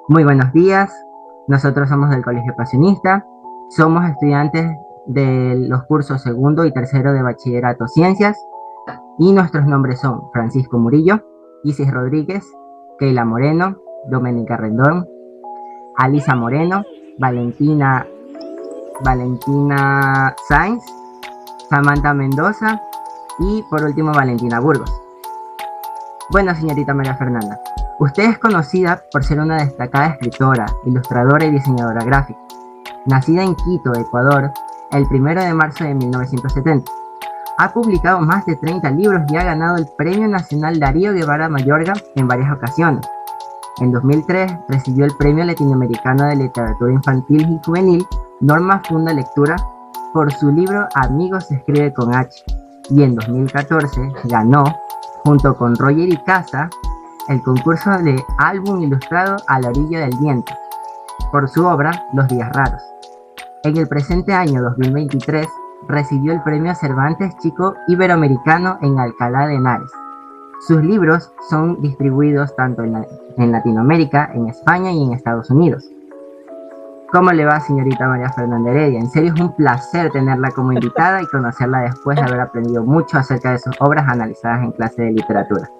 Muy buenos días, nosotros somos del Colegio Pasionista, somos estudiantes de los cursos segundo y tercero de Bachillerato Ciencias y nuestros nombres son Francisco Murillo, Isis Rodríguez, Keila Moreno, Doménica Rendón, Alisa Moreno, Valentina, Valentina Sainz, Samantha Mendoza y por último Valentina Burgos. Bueno, señorita María Fernanda, usted es conocida por ser una destacada escritora, ilustradora y diseñadora gráfica. Nacida en Quito, Ecuador, el 1 de marzo de 1970. Ha publicado más de 30 libros y ha ganado el Premio Nacional Darío Guevara Mayorga en varias ocasiones. En 2003 recibió el Premio Latinoamericano de Literatura Infantil y Juvenil Norma Funda Lectura por su libro Amigos se escribe con H. Y en 2014 ganó, junto con Roger y Casa, el concurso de álbum ilustrado A la orilla del viento, por su obra Los días raros. En el presente año 2023 recibió el Premio Cervantes Chico Iberoamericano en Alcalá de Henares. Sus libros son distribuidos tanto en Latinoamérica, en España y en Estados Unidos. ¿Cómo le va, señorita María Fernanda Heredia? En serio es un placer tenerla como invitada y conocerla después de haber aprendido mucho acerca de sus obras analizadas en clase de literatura.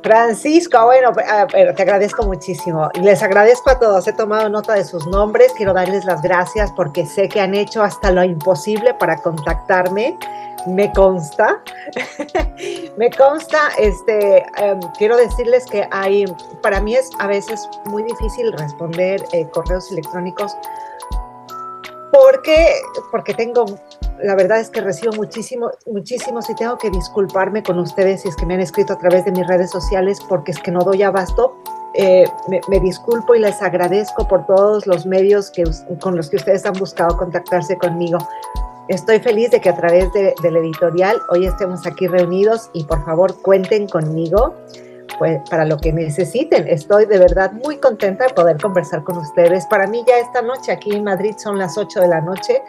Francisco, bueno, pero te agradezco muchísimo. Les agradezco a todos. He tomado nota de sus nombres. Quiero darles las gracias porque sé que han hecho hasta lo imposible para contactarme. Me consta. Me consta. Quiero decirles que para mí es a veces muy difícil responder correos electrónicos porque la verdad es que recibo muchísimos y tengo que disculparme con ustedes si es que me han escrito a través de mis redes sociales porque es que no doy abasto. Me disculpo y les agradezco por todos los medios con los que ustedes han buscado contactarse conmigo. Estoy feliz de que a través de la editorial hoy estemos aquí reunidos y por favor cuenten conmigo pues, para lo que necesiten. Estoy de verdad muy contenta de poder conversar con ustedes. Para mí ya esta noche aquí en Madrid son las 8 de la noche.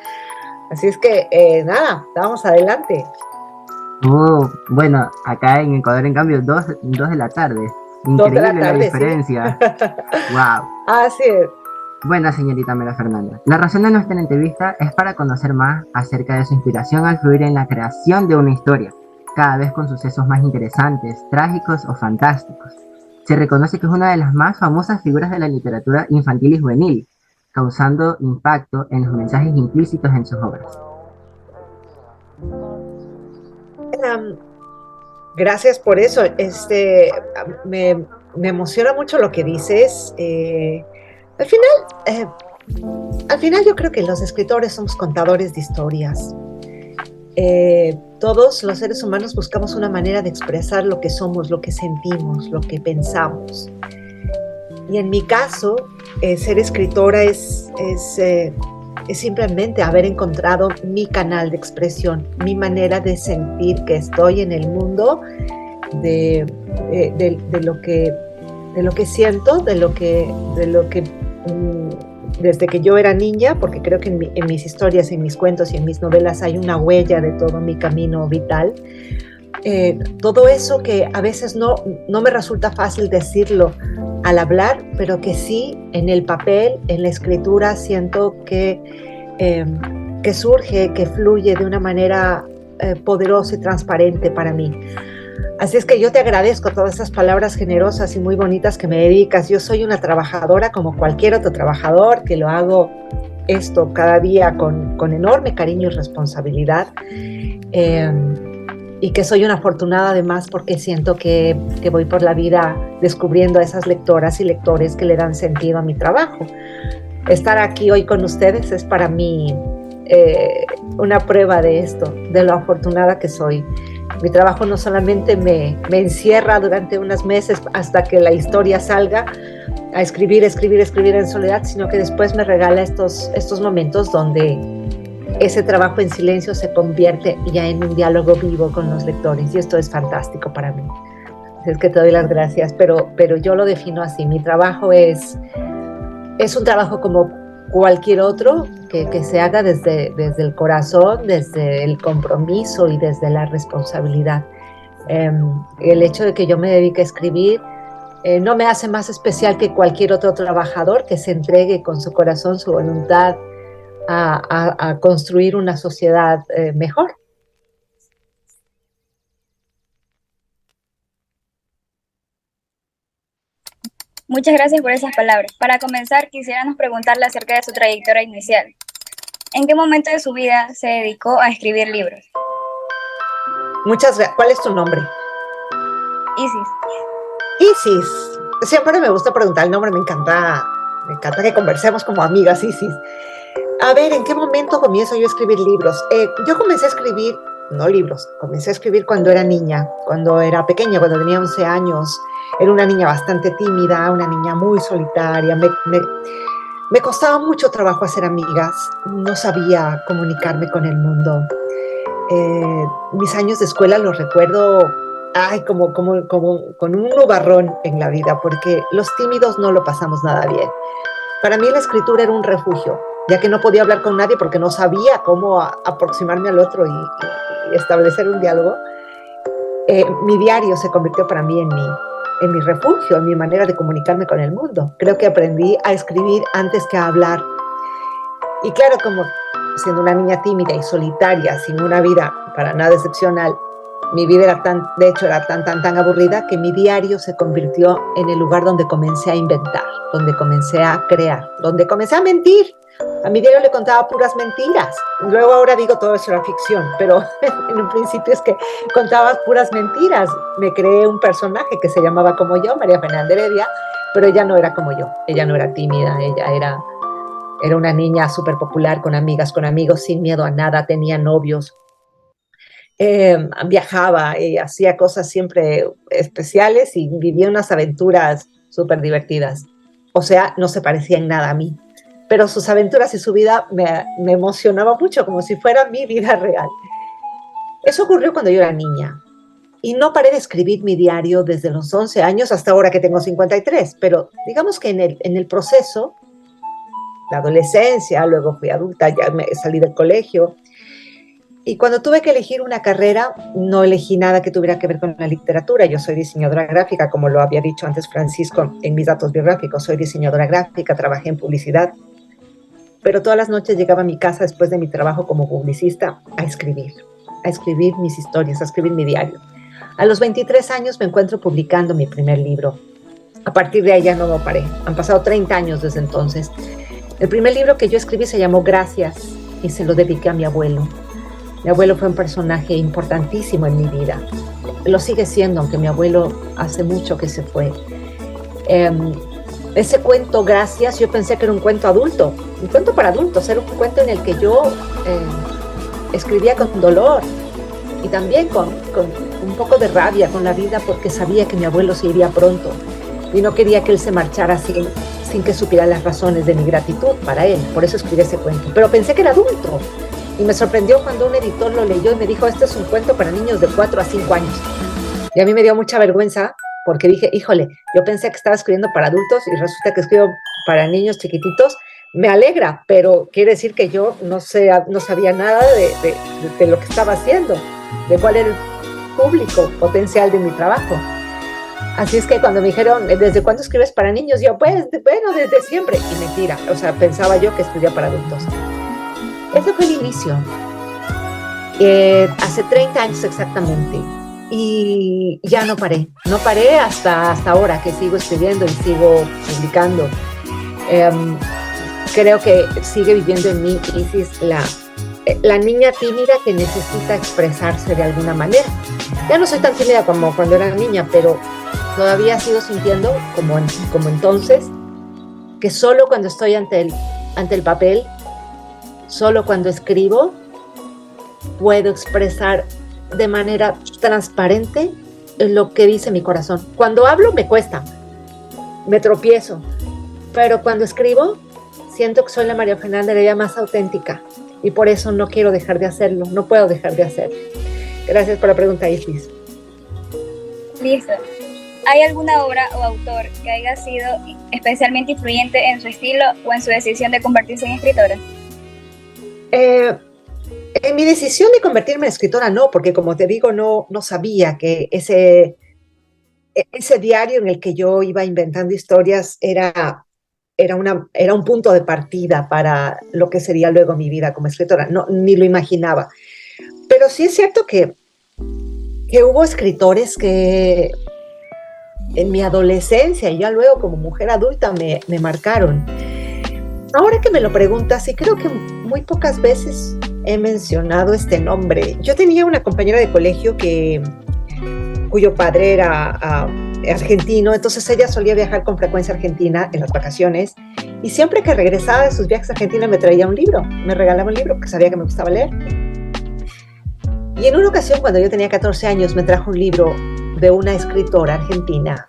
Así es que, nada, vamos adelante. Bueno, acá en Ecuador, en cambio, 2 de la tarde. 2 de la Increíble la tarde, diferencia. ¿sí? Wow. Así es. Bueno, señorita Mela Fernanda, la razón de nuestra entrevista es para conocer más acerca de su inspiración al fluir en la creación de una historia, cada vez con sucesos más interesantes, trágicos o fantásticos. Se reconoce que es una de las más famosas figuras de la literatura infantil y juvenil, causando impacto en los mensajes implícitos en sus obras. Gracias por eso. Me emociona mucho lo que dices. Al final, al final yo creo que los escritores somos contadores de historias. Todos los seres humanos buscamos una manera de expresar lo que somos, lo que sentimos, lo que pensamos. Y en mi caso, ser escritora es simplemente haber encontrado mi canal de expresión, mi manera de sentir que estoy en el mundo, de lo que siento, desde que yo era niña, porque creo que en mis historias, en mis cuentos y en mis novelas hay una huella de todo mi camino vital. Todo eso que a veces no me resulta fácil decirlo al hablar, pero que sí en el papel, en la escritura, siento que surge, que fluye de una manera poderosa y transparente para mí. Así es que yo te agradezco todas esas palabras generosas y muy bonitas que me dedicas. Yo soy una trabajadora como cualquier otro trabajador, que lo hago esto cada día con enorme cariño y responsabilidad. Y que soy una afortunada además porque siento que voy por la vida descubriendo a esas lectoras y lectores que le dan sentido a mi trabajo. Estar aquí hoy con ustedes es para mí una prueba de esto, de lo afortunada que soy. Mi trabajo no solamente me encierra durante unos meses hasta que la historia salga a escribir en soledad, sino que después me regala estos momentos donde ese trabajo en silencio se convierte ya en un diálogo vivo con los lectores y esto es fantástico para mí. Es que te doy las gracias, pero yo lo defino así. Mi trabajo es un trabajo como cualquier otro que se haga desde el corazón, desde el compromiso y desde la responsabilidad. El hecho de que yo me dedique a escribir No me hace más especial que cualquier otro trabajador que se entregue con su corazón, su voluntad a construir una sociedad mejor. Muchas gracias por esas palabras. Para comenzar, quisiéramos preguntarle acerca de su trayectoria inicial. ¿En qué momento de su vida se dedicó a escribir libros? ¿Cuál es tu nombre? Isis. Isis. Siempre me gusta preguntar el nombre, me encanta que conversemos como amigas, Isis. A ver, ¿en qué momento comienzo yo a escribir libros? Yo comencé a escribir, no libros, comencé a escribir cuando era niña, cuando era pequeña, cuando tenía 11 años. Era una niña bastante tímida, una niña muy solitaria. Me costaba mucho trabajo hacer amigas, no sabía comunicarme con el mundo. Mis años de escuela los recuerdo como con un nubarrón en la vida, porque los tímidos no lo pasamos nada bien. Para mí la escritura era un refugio, ya que no podía hablar con nadie porque no sabía cómo aproximarme al otro y establecer un diálogo. Mi diario se convirtió para mí en mi refugio, en mi manera de comunicarme con el mundo. Creo que aprendí a escribir antes que a hablar. Y claro, como siendo una niña tímida y solitaria, sin una vida para nada excepcional, mi vida era tan aburrida que mi diario se convirtió en el lugar donde comencé a inventar, donde comencé a crear, donde comencé a mentir. A mi diario le contaba puras mentiras. Luego ahora digo todo eso era ficción, pero en un principio es que contaba puras mentiras. Me creé un personaje que se llamaba como yo, María Fernanda Heredia, pero ella no era como yo. Ella no era tímida, ella era una niña súper popular, con amigas, con amigos, sin miedo a nada, tenía novios. Viajaba y hacía cosas siempre especiales y vivía unas aventuras súper divertidas. O sea, no se parecía en nada a mí, pero sus aventuras y su vida me emocionaba mucho, como si fuera mi vida real. Eso ocurrió cuando yo era niña y no paré de escribir mi diario desde los 11 años hasta ahora que tengo 53, pero digamos que en el proceso, la adolescencia, luego fui adulta, ya me salí del colegio. Y cuando tuve que elegir una carrera, no elegí nada que tuviera que ver con la literatura. Yo soy diseñadora gráfica, como lo había dicho antes Francisco en mis datos biográficos. Soy diseñadora gráfica, trabajé en publicidad, pero todas las noches llegaba a mi casa después de mi trabajo como publicista a escribir mis historias, a escribir mi diario. A los 23 años me encuentro publicando mi primer libro. A partir de ahí ya no paré. Han pasado 30 años desde entonces. El primer libro que yo escribí se llamó Gracias y se lo dediqué a mi abuelo. Mi abuelo fue un personaje importantísimo en mi vida. Lo sigue siendo, aunque mi abuelo hace mucho que se fue. Ese cuento, Gracias, yo pensé que era un cuento adulto, un cuento para adultos. Era un cuento en el que yo escribía con dolor y también con un poco de rabia con la vida, porque sabía que mi abuelo se iría pronto y no quería que él se marchara sin que supiera las razones de mi gratitud para él. Por eso escribí ese cuento. Pero pensé que era adulto. Y me sorprendió cuando un editor lo leyó y me dijo, este es un cuento para niños de 4 a 5 años. Y a mí me dio mucha vergüenza porque dije, híjole, yo pensé que estaba escribiendo para adultos y resulta que escribo para niños chiquititos. Me alegra, pero quiere decir que yo no sabía nada de lo que estaba haciendo, de cuál era el público potencial de mi trabajo. Así es que cuando me dijeron, ¿desde cuándo escribes para niños? Yo, pues, bueno, desde siempre. Y mentira, o sea, pensaba yo que escribía para adultos. Ese fue el inicio, hace 30 años exactamente, y ya no paré hasta ahora que sigo escribiendo y sigo publicando. Creo que sigue viviendo en mí, Isis, la niña tímida que necesita expresarse de alguna manera. Ya no soy tan tímida como cuando era niña, pero todavía sigo sintiendo, como entonces, que solo cuando estoy ante el papel, solo cuando escribo, puedo expresar de manera transparente lo que dice mi corazón. Cuando hablo me cuesta, me tropiezo, pero cuando escribo siento que soy la María Fernanda Heredia más auténtica y por eso no quiero dejar de hacerlo, no puedo dejar de hacerlo. Gracias por la pregunta, Isis. Listo. ¿Hay alguna obra o autor que haya sido especialmente influyente en su estilo o en su decisión de convertirse en escritora? En mi decisión de convertirme en escritora no, porque como te digo, no sabía que ese ese diario en el que yo iba inventando historias era un punto de partida para lo que sería luego mi vida como escritora. No, ni lo imaginaba. Pero sí es cierto que hubo escritores que en mi adolescencia y ya luego como mujer adulta me marcaron. Ahora que me lo preguntas, y creo que muy pocas veces he mencionado este nombre. Yo tenía una compañera de colegio cuyo padre era argentino, entonces ella solía viajar con frecuencia a Argentina en las vacaciones, y siempre que regresaba de sus viajes a Argentina me traía un libro, me regalaba un libro porque sabía que me gustaba leer. Y en una ocasión, cuando yo tenía 14 años, me trajo un libro de una escritora argentina,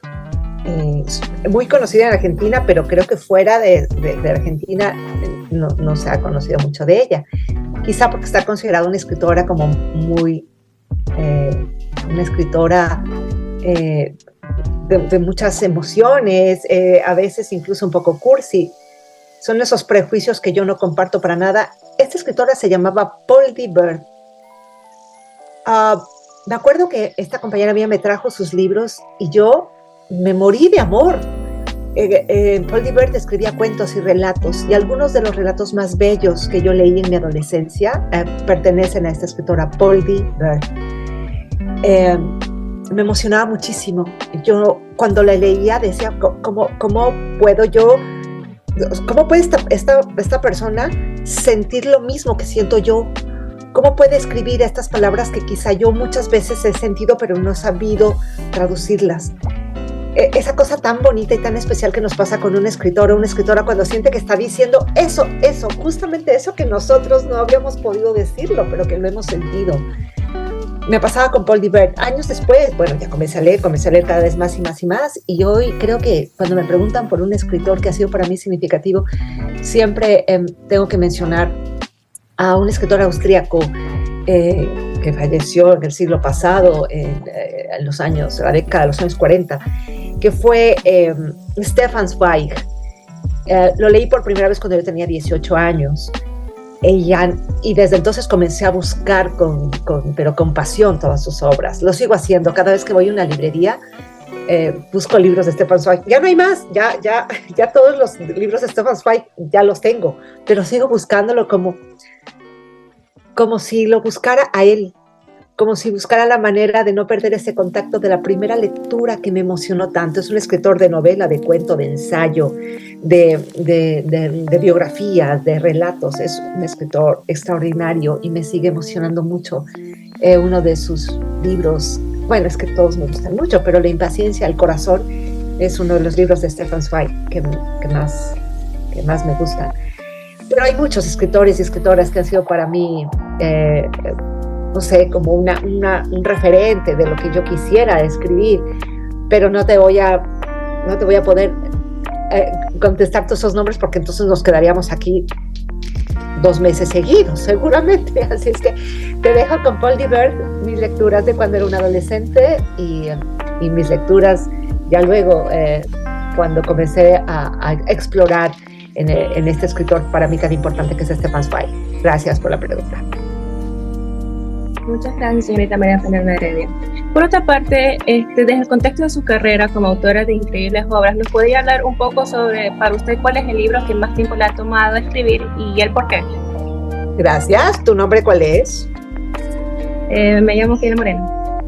muy conocida en Argentina, pero creo que fuera de Argentina no se ha conocido mucho de ella. Quizá porque está considerada una escritora como muy... una escritora de muchas emociones, a veces incluso un poco cursi. Son esos prejuicios que yo no comparto para nada. Esta escritora se llamaba Paul D. Bird. Me acuerdo que esta compañera mía me trajo sus libros y yo me morí de amor. Paul D. Bird escribía cuentos y relatos, y algunos de los relatos más bellos que yo leí en mi adolescencia pertenecen a esta escritora, Paul D. Bird. Me emocionaba muchísimo. Yo cuando la leía decía, ¿cómo puede esta persona sentir lo mismo que siento yo? ¿Cómo puede escribir estas palabras que quizá yo muchas veces he sentido pero no he sabido traducirlas? Esa cosa tan bonita y tan especial que nos pasa con un escritor o una escritora cuando siente que está diciendo eso, justamente eso que nosotros no habríamos podido decirlo, pero que lo hemos sentido. Me pasaba con Paul D. Bird. Años después, bueno, ya comencé a leer cada vez más y más y más, y hoy creo que cuando me preguntan por un escritor que ha sido para mí significativo, siempre tengo que mencionar a un escritor austríaco que falleció en el siglo pasado, en la década de los años 40, que fue Stefan Zweig. Lo leí por primera vez cuando yo tenía 18 años. Y desde entonces comencé a buscar pero con pasión todas sus obras. Lo sigo haciendo. Cada vez que voy a una librería, busco libros de Stefan Zweig. Ya no hay más, ya todos los libros de Stefan Zweig ya los tengo, pero sigo buscándolo como si lo buscara a él, como si buscara la manera de no perder ese contacto de la primera lectura que me emocionó tanto. Es un escritor de novela, de cuento, de ensayo, de biografías, de relatos. Es un escritor extraordinario y me sigue emocionando mucho. Uno de sus libros, bueno, es que todos me gustan mucho, pero La impaciencia al corazón es uno de los libros de Stefan Zweig que más me gustan. Pero hay muchos escritores y escritoras que han sido para mí, no sé, como un referente de lo que yo quisiera escribir, pero no te voy a poder contestar todos esos nombres porque entonces nos quedaríamos aquí 2 meses seguidos, seguramente. Así es que te dejo con Paul D. Bird, mis lecturas de cuando era un adolescente y mis lecturas ya luego cuando comencé a explorar en este escritor para mí tan importante que es Stefan Zweig. Gracias por la pregunta. Muchas gracias, señorita María Fernanda Heredia. Por otra parte, desde el contexto de su carrera como autora de increíbles obras, ¿nos podría hablar un poco sobre, para usted, cuál es el libro que más tiempo le ha tomado escribir y el por qué? Gracias. ¿Tu nombre cuál es? Me llamo Ela Moreno.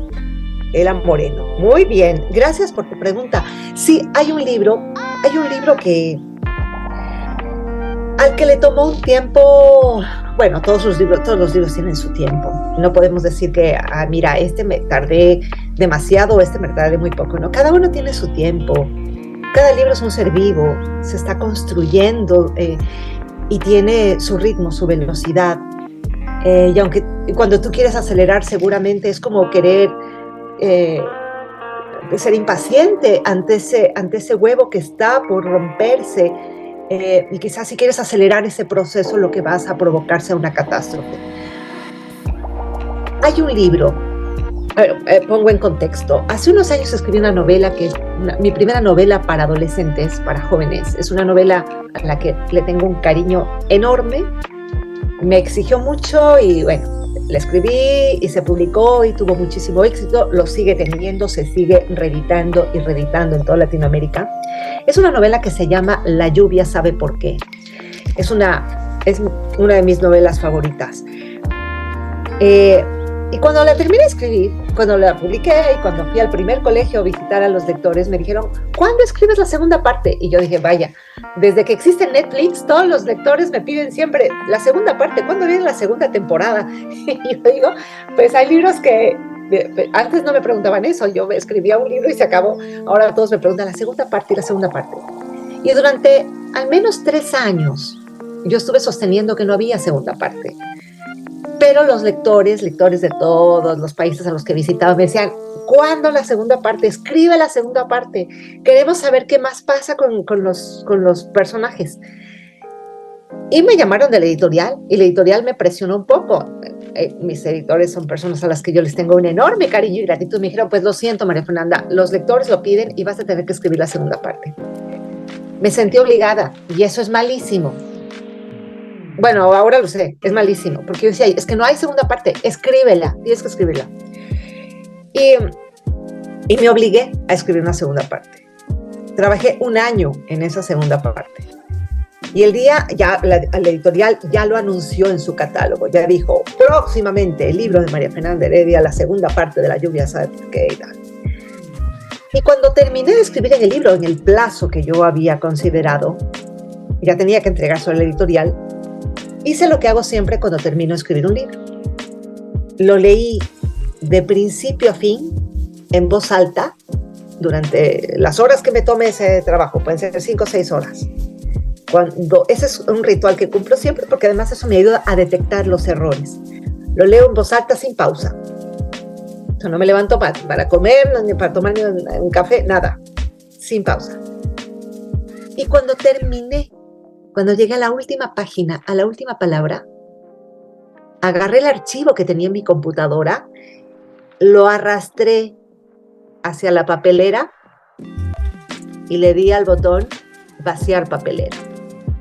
Ela Moreno. Muy bien. Gracias por tu pregunta. Sí, hay un libro al que le tomó un tiempo. Bueno, todos los libros tienen su tiempo. No podemos decir que, mira, me tardé demasiado, me tardé muy poco. No, cada uno tiene su tiempo. Cada libro es un ser vivo, se está construyendo y tiene su ritmo, su velocidad. Y aunque cuando tú quieres acelerar, seguramente es como querer ser impaciente ante ese huevo que está por romperse. Y quizás si quieres acelerar ese proceso, lo que vas a provocar sea una catástrofe. Hay un libro, pongo en contexto. Hace unos años escribí una novela que es mi primera novela para adolescentes, para jóvenes. Es una novela a la que le tengo un cariño enorme. Me exigió mucho y bueno, la escribí y se publicó y tuvo muchísimo éxito, lo sigue teniendo, se sigue reeditando y reeditando en toda Latinoamérica. Es una novela que se llama La lluvia sabe por qué. Es una de mis novelas favoritas. Y cuando la terminé de escribir, cuando la publiqué y cuando fui al primer colegio a visitar a los lectores, me dijeron, ¿cuándo escribes la segunda parte? Y yo dije, vaya, desde que existe Netflix, todos los lectores me piden siempre la segunda parte, ¿cuándo viene la segunda temporada? Y yo digo, pues hay libros que antes no me preguntaban eso, yo escribía un libro y se acabó, ahora todos me preguntan la segunda parte y la segunda parte. Y durante al menos 3 años, yo estuve sosteniendo que no había segunda parte. Pero los lectores de todos los países a los que visitaba me decían, ¿cuándo la segunda parte? Escribe la segunda parte. Queremos saber qué más pasa con los personajes. Y me llamaron de la editorial y la editorial me presionó un poco. Mis editores son personas a las que yo les tengo un enorme cariño y gratitud. Me dijeron, pues lo siento, María Fernanda, los lectores lo piden y vas a tener que escribir la segunda parte. Me sentí obligada y eso es malísimo. Bueno, ahora lo sé, es malísimo, porque yo decía, es que no hay segunda parte, escríbela, tienes que escribirla. Y me obligué a escribir una segunda parte. Trabajé 1 año en esa segunda parte. Y el día, ya la editorial ya lo anunció en su catálogo, ya dijo, próximamente el libro de María Fernanda Heredia, la segunda parte de La lluvia sabe por qué. Y cuando terminé de escribir en el libro, en el plazo que yo había considerado, ya tenía que entregárselo a la editorial, hice lo que hago siempre cuando termino de escribir un libro. Lo leí de principio a fin, en voz alta, durante las horas que me tome ese trabajo, pueden ser 5 o 6 horas. Ese es un ritual que cumplo siempre, porque además eso me ayuda a detectar los errores. Lo leo en voz alta sin pausa. O sea, no me levanto para comer, ni para tomar ni un café, nada. Sin pausa. Y cuando terminé, cuando llegué a la última página, a la última palabra, agarré el archivo que tenía en mi computadora, lo arrastré hacia la papelera y le di al botón vaciar papelera.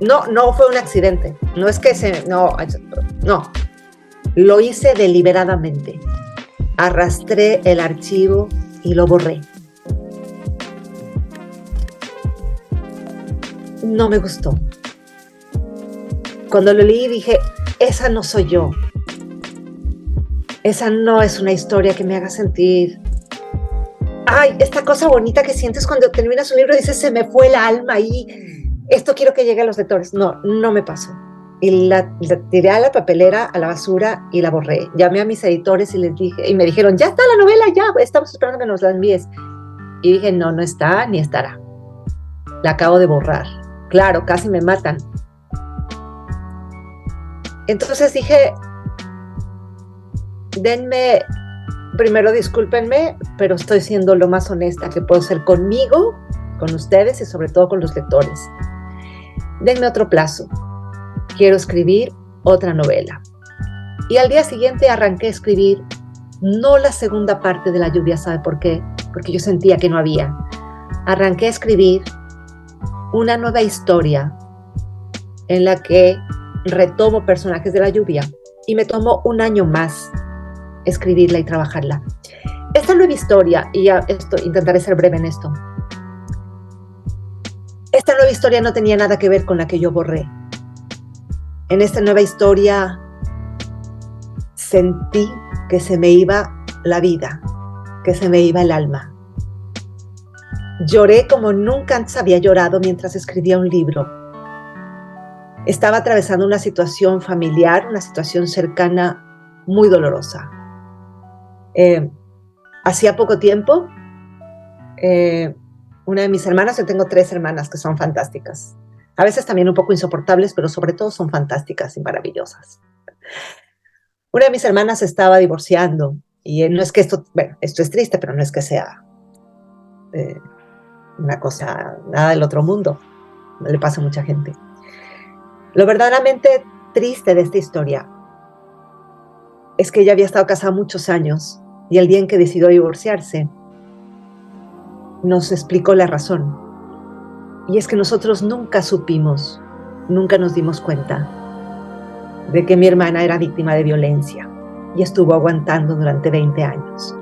No fue un accidente, no es que no, lo hice deliberadamente. Arrastré el archivo y lo borré. No me gustó. Cuando lo leí dije, esa no soy yo. Esa no es una historia que me haga sentir. Ay, esta cosa bonita que sientes cuando terminas un libro, dices, se me fue el alma y esto quiero que llegue a los lectores. No me pasó. Y la tiré a la papelera, a la basura y la borré. Llamé a mis editores y les dije, y me dijeron, ya está la novela, ya, estamos esperando que nos la envíes. Y dije, no está ni estará. La acabo de borrar. Claro, casi me matan. Entonces dije, primero discúlpenme, pero estoy siendo lo más honesta que puedo ser conmigo, con ustedes y sobre todo con los lectores. Denme otro plazo. Quiero escribir otra novela. Y al día siguiente arranqué a escribir, no la segunda parte de La lluvia sabe por qué, porque yo sentía que no había. Arranqué a escribir una nueva historia en la que retomo personajes de La lluvia y me tomó 1 año más escribirla y trabajarla. Esta nueva historia, y ya intentaré ser breve en esto, esta nueva historia no tenía nada que ver con la que yo borré. En esta nueva historia sentí que se me iba la vida, que se me iba el alma. Lloré como nunca antes había llorado mientras escribía un libro. Estaba atravesando una situación familiar, una situación cercana muy dolorosa. Hacía poco tiempo, una de mis hermanas, yo tengo 3 hermanas que son fantásticas, a veces también un poco insoportables, pero sobre todo son fantásticas y maravillosas. Una de mis hermanas estaba divorciando, y no es que esto es triste, pero no es que sea una cosa, nada del otro mundo, le pasa a mucha gente. Lo verdaderamente triste de esta historia es que ella había estado casada muchos años y el día en que decidió divorciarse nos explicó la razón. Y es que nosotros nunca supimos, nunca nos dimos cuenta de que mi hermana era víctima de violencia. y estuvo aguantando durante 20 años.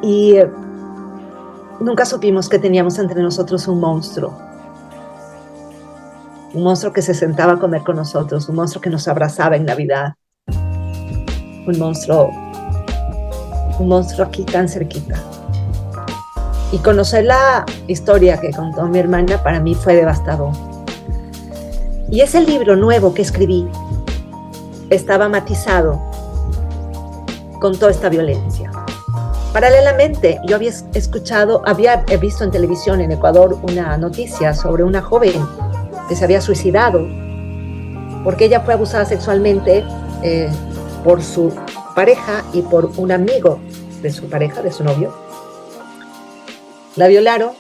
Y nunca supimos que teníamos entre nosotros un monstruo que se sentaba a comer con nosotros, un monstruo que nos abrazaba en Navidad, un monstruo aquí tan cerquita. Y conocer la historia que contó mi hermana para mí fue devastador. Y ese libro nuevo que escribí estaba matizado con toda esta violencia. Paralelamente, yo había visto en televisión en Ecuador una noticia sobre una joven que se había suicidado porque ella fue abusada sexualmente por su pareja y por un amigo de su pareja, de su novio. La violaron.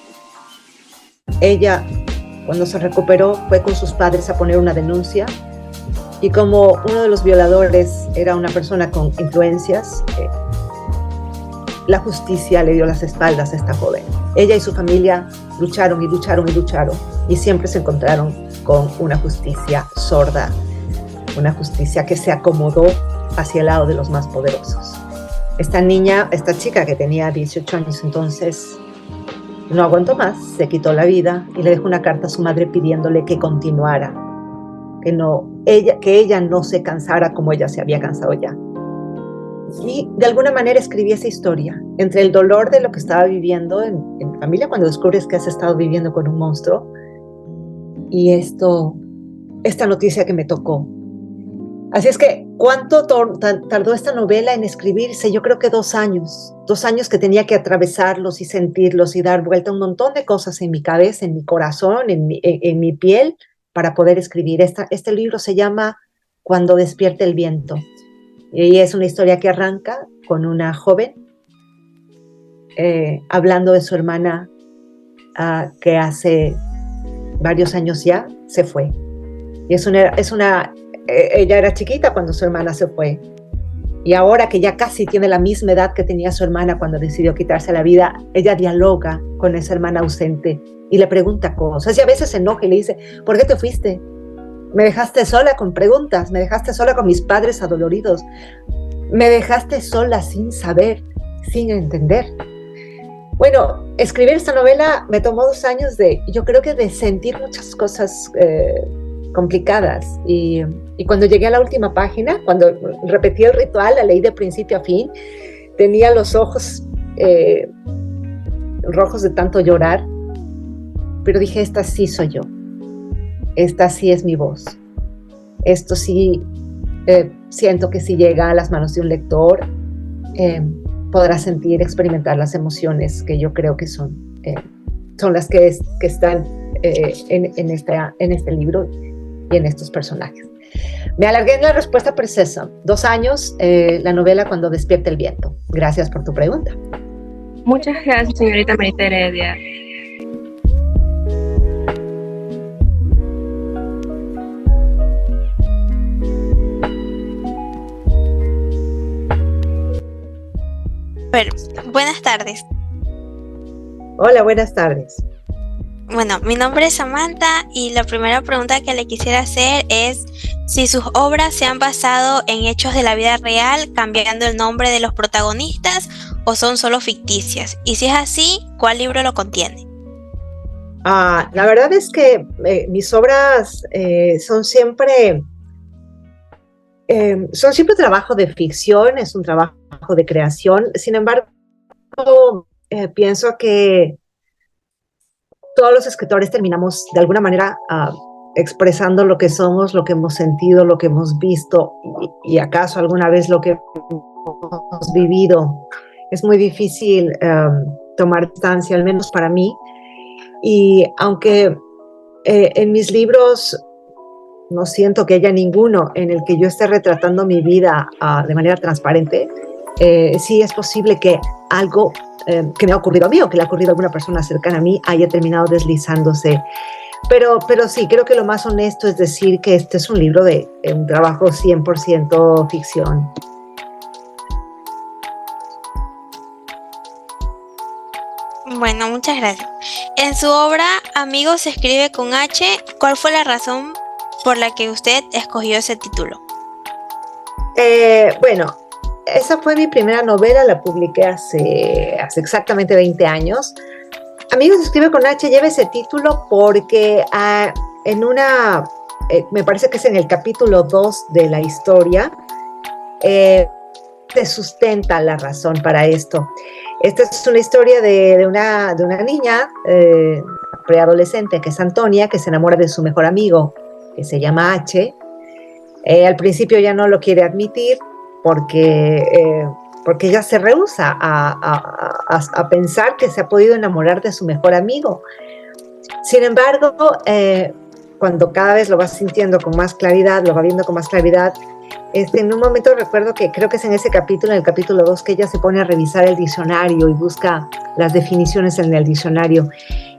Ella, cuando se recuperó, fue con sus padres a poner una denuncia, y como uno de los violadores era una persona con influencias, la justicia le dio las espaldas a esta joven. Ella y su familia lucharon y lucharon y lucharon, y siempre se encontraron con una justicia sorda, una justicia que se acomodó hacia el lado de los más poderosos. Esta chica que tenía 18 años entonces, no aguantó más, se quitó la vida y le dejó una carta a su madre pidiéndole que continuara, que ella no se cansara como ella se había cansado ya. Y de alguna manera escribí esa historia, entre el dolor de lo que estaba viviendo en familia, cuando descubres que has estado viviendo con un monstruo, y esta noticia que me tocó. Así es que, ¿cuánto tardó esta novela en escribirse? Yo creo que 2 años. 2 años que tenía que atravesarlos y sentirlos y dar vuelta a un montón de cosas en mi cabeza, en mi corazón, en mi piel, para poder escribir. Este libro se llama Cuando despierte el viento. Y es una historia que arranca con una joven hablando de su hermana que hace varios años ya se fue. Y ella era chiquita cuando su hermana se fue. Y ahora que ya casi tiene la misma edad que tenía su hermana cuando decidió quitarse la vida, ella dialoga con esa hermana ausente y le pregunta cosas. Y a veces se enoja y le dice, ¿por qué te fuiste? Me dejaste sola con preguntas, me dejaste sola con mis padres adoloridos, me dejaste sola sin saber, sin entender. Bueno, escribir esta novela me tomó 2 años yo creo que de sentir muchas cosas complicadas. Y cuando llegué a la última página, cuando repetí el ritual, la leí de principio a fin, tenía los ojos rojos de tanto llorar, pero dije, esta sí soy yo, esta sí es mi voz, esto sí siento que si llega a las manos de un lector, podrá sentir, experimentar las emociones que yo creo que son las que están en este libro y en estos personajes. Me alargué en la respuesta precisa. 2 años, la novela Cuando despierte el viento. Gracias por tu pregunta. Muchas gracias, señorita Marita Heredia. Buenas tardes. Hola, buenas tardes. Bueno, mi nombre es Samantha y la primera pregunta que le quisiera hacer es si sus obras se han basado en hechos de la vida real, cambiando el nombre de los protagonistas, o son solo ficticias. Y si es así, ¿cuál libro lo contiene? La verdad es que mis obras son siempre trabajo de ficción, es un trabajo de creación. Sin embargo, pienso que todos los escritores terminamos de alguna manera expresando lo que somos, lo que hemos sentido, lo que hemos visto y acaso alguna vez lo que hemos vivido. Es muy difícil tomar distancia, al menos para mí. Y aunque en mis libros no siento que haya ninguno en el que yo esté retratando mi vida de manera transparente, sí es posible que algo que me ha ocurrido a mí o que le ha ocurrido a alguna persona cercana a mí haya terminado deslizándose. Pero sí, creo que lo más honesto es decir que este es un libro de un trabajo 100% ficción. Bueno, muchas gracias. En su obra Amigos se escribe con H, ¿cuál fue la razón por la que usted escogió ese título? Bueno, esa fue mi primera novela, la publiqué hace exactamente 20 años. Amigos escribe con H, lleva ese título porque me parece que es en el capítulo 2 de la historia, se sustenta la razón para esto. Esta es una historia de una niña preadolescente, que es Antonia, que se enamora de su mejor amigo, que se llama H. Al principio ya no lo quiere admitir porque ella se rehúsa a pensar que se ha podido enamorar de su mejor amigo. Sin embargo, cuando cada vez lo va sintiendo con más claridad, lo va viendo con más claridad, en un momento recuerdo que creo que es en ese capítulo, en el capítulo 2, que ella se pone a revisar el diccionario y busca las definiciones en el diccionario.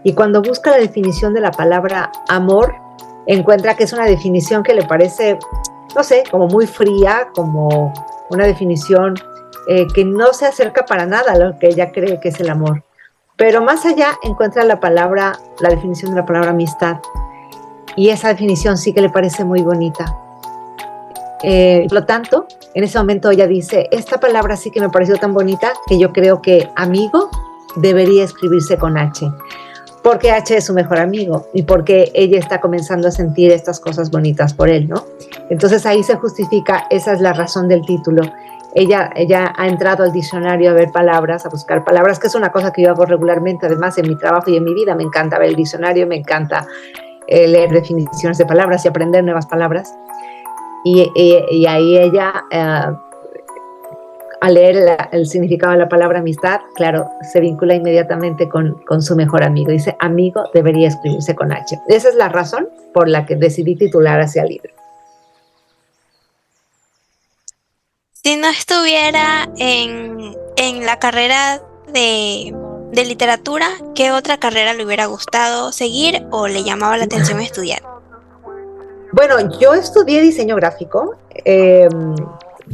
Y cuando busca la definición de la palabra amor, encuentra que es una definición que le parece, no sé, como muy fría, como una definición que no se acerca para nada a lo que ella cree que es el amor. Pero más allá encuentra la definición de la palabra amistad. Y esa definición sí que le parece muy bonita. Por lo tanto, en ese momento ella dice, esta palabra sí que me pareció tan bonita que yo creo que amigo debería escribirse con H, porque H es su mejor amigo y porque ella está comenzando a sentir estas cosas bonitas por él, ¿no? Entonces ahí se justifica, esa es la razón del título. Ella ha entrado al diccionario a ver palabras, a buscar palabras, que es una cosa que yo hago regularmente, además en mi trabajo y en mi vida. Me encanta ver el diccionario, me encanta leer definiciones de palabras y aprender nuevas palabras. Y ahí ella, al leer el significado de la palabra amistad, claro, se vincula inmediatamente con su mejor amigo. Dice, amigo debería escribirse con H. Esa es la razón por la que decidí titular hacia el libro. Si no estuviera en la carrera de literatura, ¿qué otra carrera le hubiera gustado seguir o le llamaba la atención estudiar? Bueno, yo estudié diseño gráfico.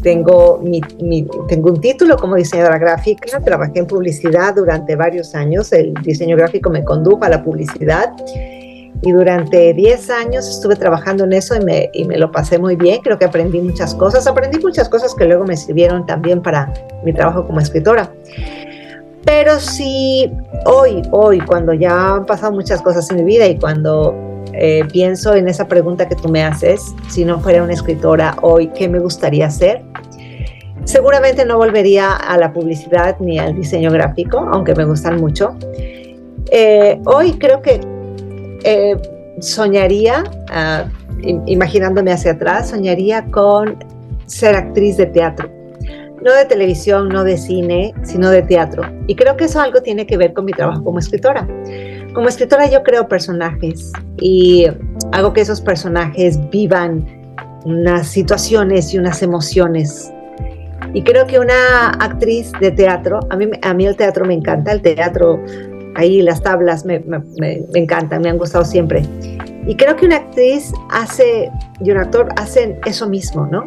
Tengo un título como diseñadora gráfica. Trabajé en publicidad durante varios años. El diseño gráfico me condujo a la publicidad. Y durante 10 años estuve trabajando en eso y me lo pasé muy bien. Creo que aprendí muchas cosas. Aprendí muchas cosas que luego me sirvieron también para mi trabajo como escritora. Pero sí, hoy, cuando ya han pasado muchas cosas en mi vida y cuando pienso en esa pregunta que tú me haces, si no fuera una escritora hoy, ¿qué me gustaría hacer? Seguramente no volvería a la publicidad ni al diseño gráfico, aunque me gustan mucho. Hoy creo que soñaría, imaginándome hacia atrás, soñaría con ser actriz de teatro. No de televisión, no de cine, sino de teatro. Y creo que eso algo tiene que ver con mi trabajo como escritora. Como escritora yo creo personajes y hago que esos personajes vivan unas situaciones y unas emociones. Y creo que una actriz de teatro, a mí el teatro me encanta, el teatro, ahí las tablas me encantan, me han gustado siempre. Y creo que una actriz y un actor hacen eso mismo, ¿no?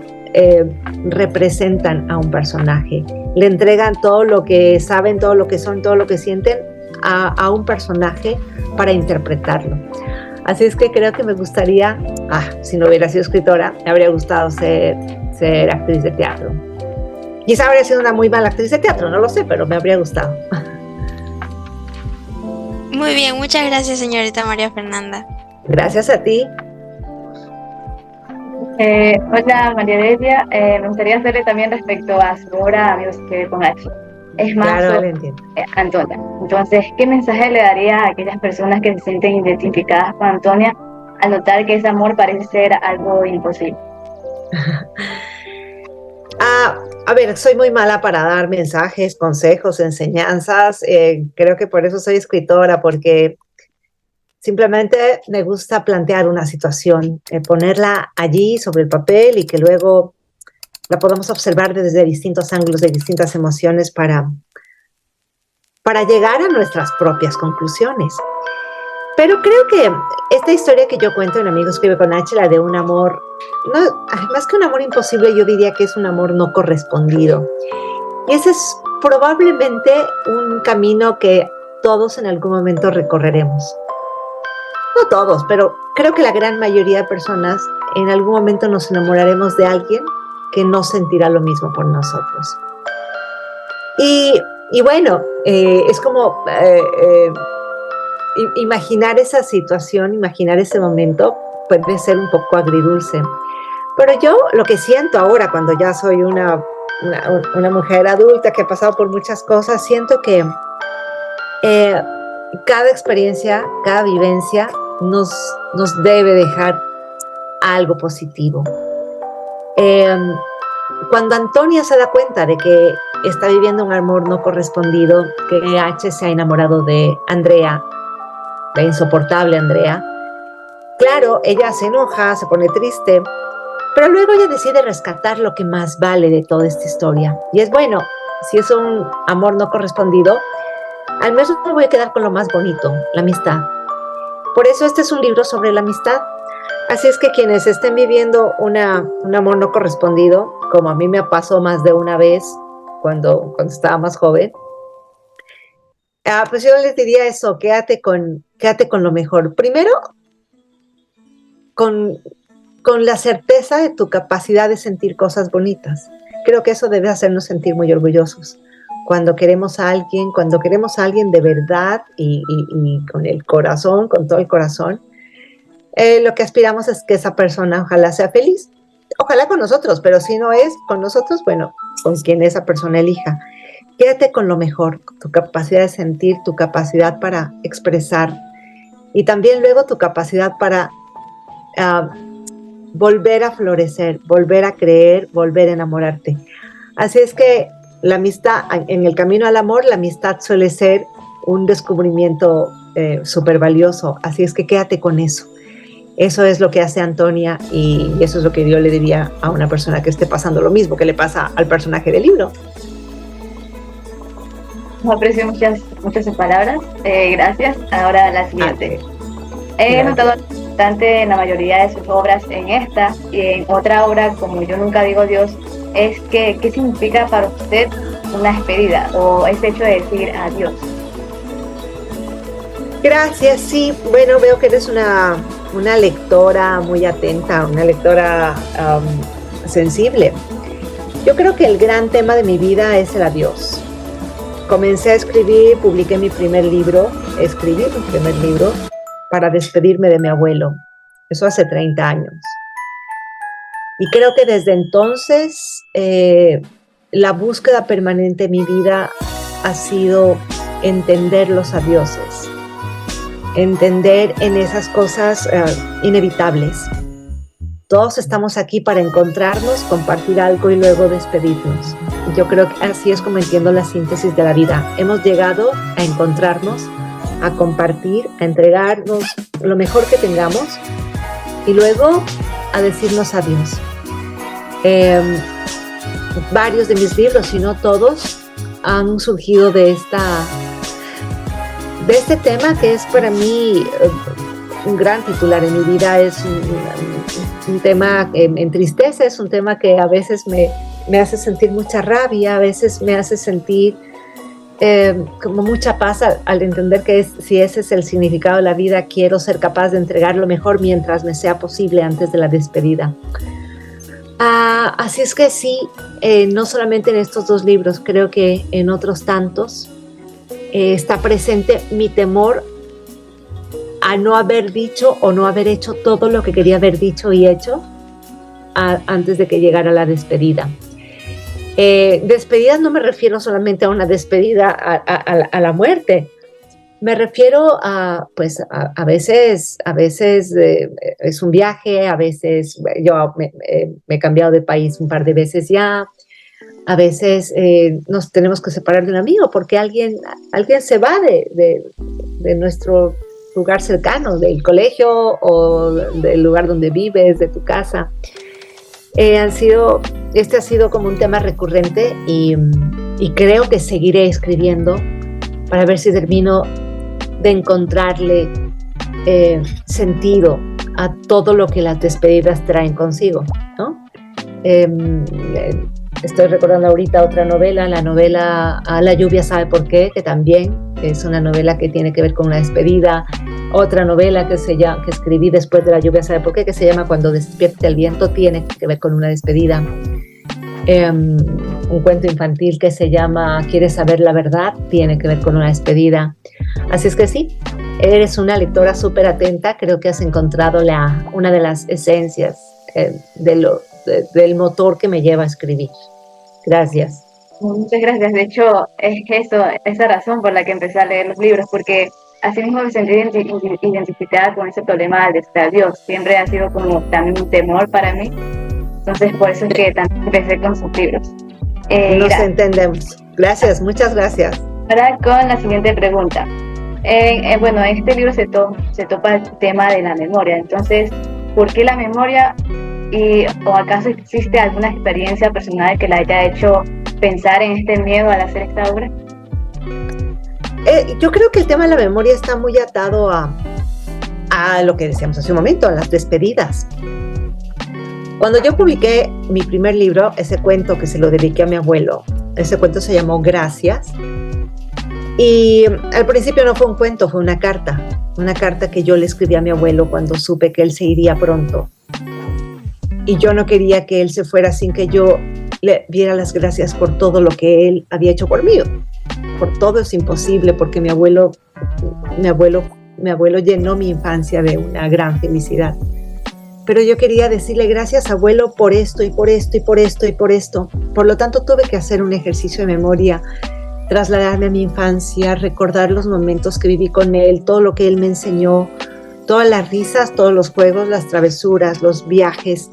Representan a un personaje, le entregan todo lo que saben, todo lo que son, todo lo que sienten a un personaje para interpretarlo. Así es que creo que me gustaría, si no hubiera sido escritora, me habría gustado ser actriz de teatro. Quizá habría sido una muy mala actriz de teatro, no lo sé, pero me habría gustado. Muy bien, muchas gracias, señorita María Fernanda. Gracias a ti. Hola María Delia, me gustaría hacerle también respecto a su obra Amigos que con H. Es más, claro, Antonia. Entonces, ¿qué mensaje le daría a aquellas personas que se sienten identificadas con Antonia al notar que ese amor parece ser algo imposible? A ver, soy muy mala para dar mensajes, consejos, enseñanzas. Creo que por eso soy escritora, porque simplemente me gusta plantear una situación, ponerla allí sobre el papel y que luego la podamos observar desde distintos ángulos, de distintas emociones para llegar a nuestras propias conclusiones. Pero creo que esta historia que yo cuento en Amigos Escribe con H, la de un amor, más que un amor imposible, yo diría que es un amor no correspondido. Y ese es probablemente un camino que todos en algún momento recorreremos. No todos, pero creo que la gran mayoría de personas en algún momento nos enamoraremos de alguien que no sentirá lo mismo por nosotros. Y bueno, es como imaginar esa situación, imaginar ese momento puede ser un poco agridulce. Pero yo lo que siento ahora, cuando ya soy una mujer adulta que ha pasado por muchas cosas, siento que cada experiencia, cada vivencia nos debe dejar algo positivo. Cuando Antonia se da cuenta de que está viviendo un amor no correspondido, que H se ha enamorado de Andrea, la insoportable Andrea, claro, ella se enoja, se pone triste, pero luego ella decide rescatar lo que más vale de toda esta historia. Y es bueno, si es un amor no correspondido, al menos me voy a quedar con lo más bonito, la amistad. Por eso este es un libro sobre la amistad. Así es que quienes estén viviendo un amor no correspondido, como a mí me pasó más de una vez cuando estaba más joven, pues yo les diría eso, quédate con lo mejor. Primero, con la certeza de tu capacidad de sentir cosas bonitas. Creo que eso debe hacernos sentir muy orgullosos. Cuando queremos a alguien de verdad y con el corazón, con todo el corazón, lo que aspiramos es que esa persona ojalá sea feliz. Ojalá con nosotros, pero si no es con nosotros, bueno, con quien esa persona elija. Quédate con lo mejor, tu capacidad de sentir, tu capacidad para expresar y también luego tu capacidad para volver a florecer, volver a creer, volver a enamorarte. Así es que la amistad, en el camino al amor, la amistad suele ser un descubrimiento súper valioso. Así es que quédate con eso. Eso es lo que hace Antonia y eso es lo que yo le diría a una persona que esté pasando lo mismo que le pasa al personaje del libro. Aprecio muchas sus palabras. Gracias. Ahora la siguiente. He notado bastante en la mayoría de sus obras, en esta y en otra obra, como Yo nunca digo Dios, es que ¿qué significa para usted una despedida o ese hecho de decir adiós? Gracias, sí. Bueno, veo que eres una lectora muy atenta, una lectora sensible. Yo creo que el gran tema de mi vida es el adiós. Comencé a escribir, publiqué mi primer libro, escribí mi primer libro para despedirme de mi abuelo. Eso hace 30 años. Y creo que desde entonces la búsqueda permanente en mi vida ha sido entender los adioses, entender en esas cosas inevitables. Todos estamos aquí para encontrarnos, compartir algo y luego despedirnos. Yo creo que así es como entiendo la síntesis de la vida. Hemos llegado a encontrarnos, a compartir, a entregarnos lo mejor que tengamos y luego a decirnos adiós. Varios de mis libros, si no todos, han surgido de este tema que es para mí un gran titular en mi vida. Es un tema que me entristece, es un tema que a veces me hace sentir mucha rabia, a veces me hace sentir como mucha paz al entender que si ese es el significado de la vida, quiero ser capaz de entregar lo mejor mientras me sea posible antes de la despedida. Así es que sí, no solamente en estos dos libros, creo que en otros tantos está presente mi temor a no haber dicho o no haber hecho todo lo que quería haber dicho y hecho antes de que llegara la despedida. Despedidas no me refiero solamente a una despedida a la muerte. Me refiero a veces es un viaje, a veces yo me he cambiado de país un par de veces ya, a veces nos tenemos que separar de un amigo porque alguien se va de nuestro lugar cercano, del colegio o del lugar donde vives, de tu casa. Este ha sido como un tema recurrente y creo que seguiré escribiendo para ver si termino de encontrarle sentido a todo lo que las despedidas traen consigo, ¿no? Estoy recordando ahorita otra novela, la novela La lluvia sabe por qué, que también es una novela que tiene que ver con una despedida. Otra novela que escribí después de La lluvia sabe por qué, que se llama Cuando despierte el viento, tiene que ver con una despedida. un cuento infantil que se llama ¿Quieres saber la verdad? Tiene que ver con una despedida. Así es que sí, eres una lectora súper atenta. Creo que has encontrado una de las esencias del motor que me lleva a escribir. Gracias. Muchas gracias. De hecho, es que esa razón por la que empecé a leer los libros, porque así mismo me sentí identificada con ese problema del Dios. Siempre ha sido como también un temor para mí. Entonces, por eso es que también empecé con sus libros. Nos entendemos. Gracias, muchas gracias. Ahora con la siguiente pregunta. Bueno, en este libro se topa el tema de la memoria. Entonces, ¿por qué la memoria? ¿O acaso existe alguna experiencia personal que la haya hecho pensar en este miedo al hacer esta obra? Yo creo que el tema de la memoria está muy atado a lo que decíamos hace un momento, a las despedidas. Cuando yo publiqué mi primer libro, ese cuento que se lo dediqué a mi abuelo, ese cuento se llamó Gracias. Y al principio no fue un cuento, fue una carta que yo le escribí a mi abuelo cuando supe que él se iría pronto. Y yo no quería que él se fuera sin que yo le diera las gracias por todo lo que él había hecho por mí. Por todo es imposible, porque mi abuelo llenó mi infancia de una gran felicidad. Pero yo quería decirle gracias, abuelo, por esto y por esto y por esto y por esto. Por lo tanto, tuve que hacer un ejercicio de memoria, trasladarme a mi infancia, recordar los momentos que viví con él, todo lo que él me enseñó, todas las risas, todos los juegos, las travesuras, los viajes.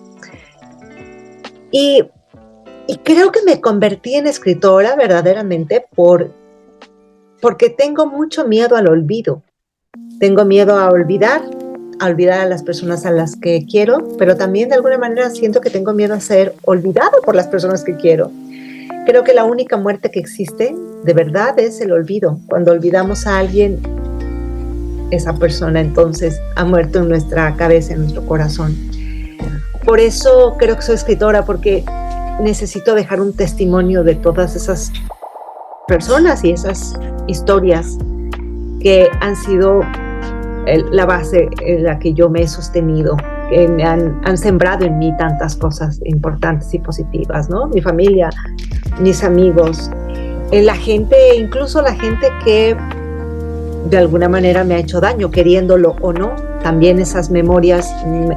Y creo que me convertí en escritora verdaderamente porque tengo mucho miedo al olvido. Tengo miedo a olvidar a las personas a las que quiero, pero también de alguna manera siento que tengo miedo a ser olvidado por las personas que quiero. Creo que la única muerte que existe, de verdad, es el olvido. Cuando olvidamos a alguien, esa persona entonces ha muerto en nuestra cabeza, en nuestro corazón. Por eso creo que soy escritora, porque necesito dejar un testimonio de todas esas personas y esas historias que han sido la base en la que yo me he sostenido, que me han sembrado en mí tantas cosas importantes y positivas, ¿no? Mi familia, mis amigos, la gente, incluso la gente que de alguna manera me ha hecho daño, queriéndolo o no. También esas memorias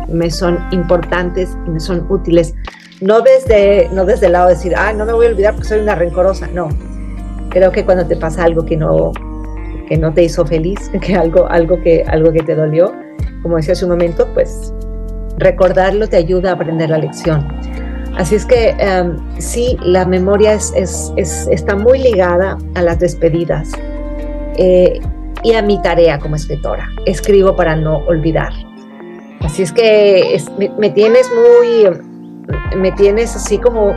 me son importantes y me son útiles. No desde el lado de decir, no me voy a olvidar porque soy una rencorosa. No, creo que cuando te pasa algo que no te hizo feliz, que algo que te dolió, como decía hace un momento, pues recordarlo te ayuda a aprender la lección. Así es que sí, la memoria está muy ligada a las despedidas y a mi tarea como escritora. Escribo para no olvidar. Así es que me tienes así como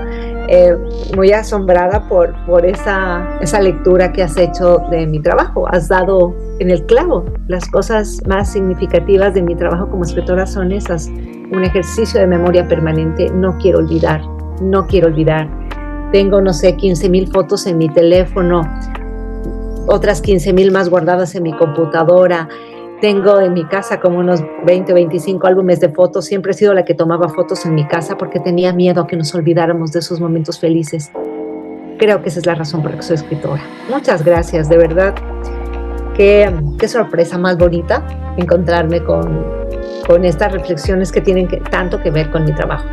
muy asombrada por esa lectura que has hecho de mi trabajo. Has dado en el clavo. Las cosas más significativas de mi trabajo como escritora son esas. Un ejercicio de memoria permanente. No quiero olvidar. Tengo, 15,000 fotos en mi teléfono, otras 15,000 más guardadas en mi computadora. Tengo en mi casa como unos 20 o 25 álbumes de fotos. Siempre he sido la que tomaba fotos en mi casa porque tenía miedo a que nos olvidáramos de esos momentos felices. Creo que esa es la razón por la que soy escritora. Muchas gracias, de verdad. Qué sorpresa más bonita encontrarme con estas reflexiones que tienen tanto que ver con mi trabajo.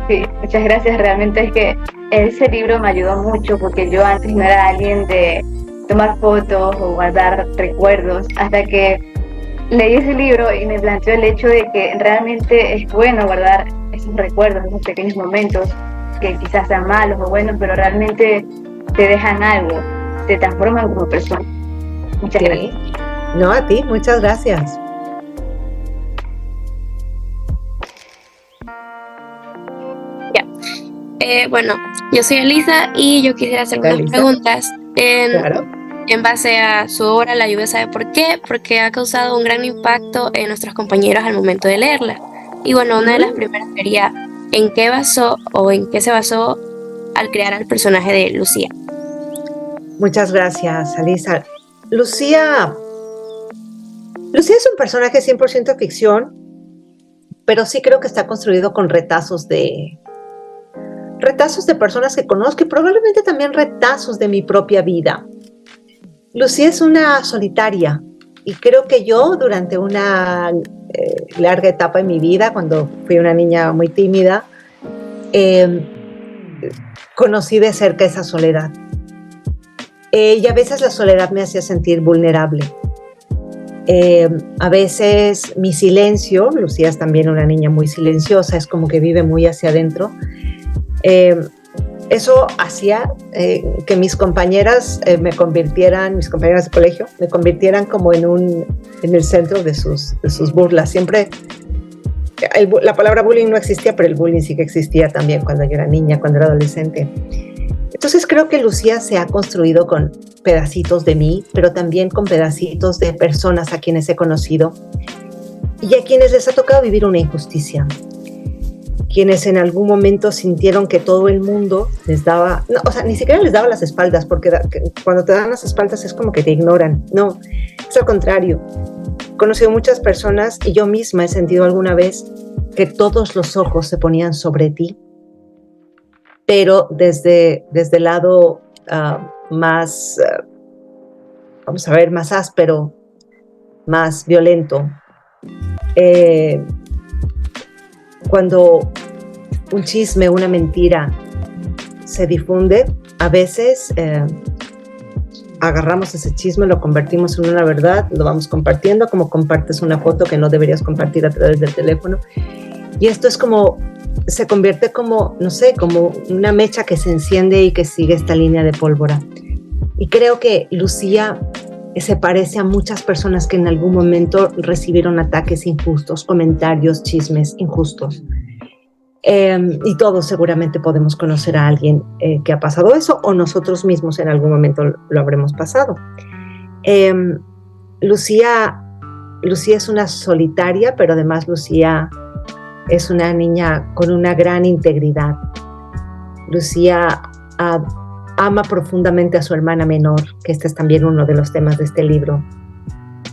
Sí, muchas gracias. Realmente es que ese libro me ayudó mucho, porque yo antes no era alguien de tomar fotos o guardar recuerdos, hasta que leí ese libro y me planteó el hecho de que realmente es bueno guardar esos recuerdos, esos pequeños momentos que quizás sean malos o buenos, pero realmente te dejan algo, te transforman como persona. Muchas gracias. No, a ti, muchas gracias. Bueno, yo soy Elisa y yo quisiera hacer unas preguntas en base a su obra La lluvia sabe por qué, porque ha causado un gran impacto en nuestros compañeros al momento de leerla. Y bueno, una de las primeras sería, ¿en qué se basó al crear al personaje de Lucía? Muchas gracias, Elisa. Lucía es un personaje 100% ficción, pero sí creo que está construido con retazos de retazos de personas que conozco y probablemente también retazos de mi propia vida. Lucía es una solitaria y creo que yo durante una larga etapa en mi vida, cuando fui una niña muy tímida, conocí de cerca esa soledad. Y a veces la soledad me hacía sentir vulnerable. A veces mi silencio, Lucía es también una niña muy silenciosa, es como que vive muy hacia adentro. Eso hacía que mis compañeras mis compañeras de colegio, me convirtieran como en el centro de sus burlas. Siempre, la palabra bullying no existía, pero el bullying sí que existía también cuando yo era niña, cuando era adolescente. Entonces creo que Lucía se ha construido con pedacitos de mí, pero también con pedacitos de personas a quienes he conocido y a quienes les ha tocado vivir una injusticia. Quienes en algún momento sintieron que todo el mundo les daba, no, o sea, ni siquiera les daba las espaldas, porque cuando te dan las espaldas es como que te ignoran. No, es al contrario. He conocido muchas personas y yo misma he sentido alguna vez que todos los ojos se ponían sobre ti, pero desde el lado más, vamos a ver, más áspero, más violento. Cuando un chisme, una mentira se difunde, a veces agarramos ese chisme, lo convertimos en una verdad, lo vamos compartiendo, como compartes una foto que no deberías compartir a través del teléfono. Y esto es como, se convierte como, no sé, como una mecha que se enciende y que sigue esta línea de pólvora. Y creo que Lucía se parece a muchas personas que en algún momento recibieron ataques injustos, comentarios, chismes injustos. Y todos seguramente podemos conocer a alguien que ha pasado eso, o nosotros mismos en algún momento lo habremos pasado. Lucía es una solitaria, pero además Lucía es una niña con una gran integridad. Lucía ama profundamente a su hermana menor, que este es también uno de los temas de este libro,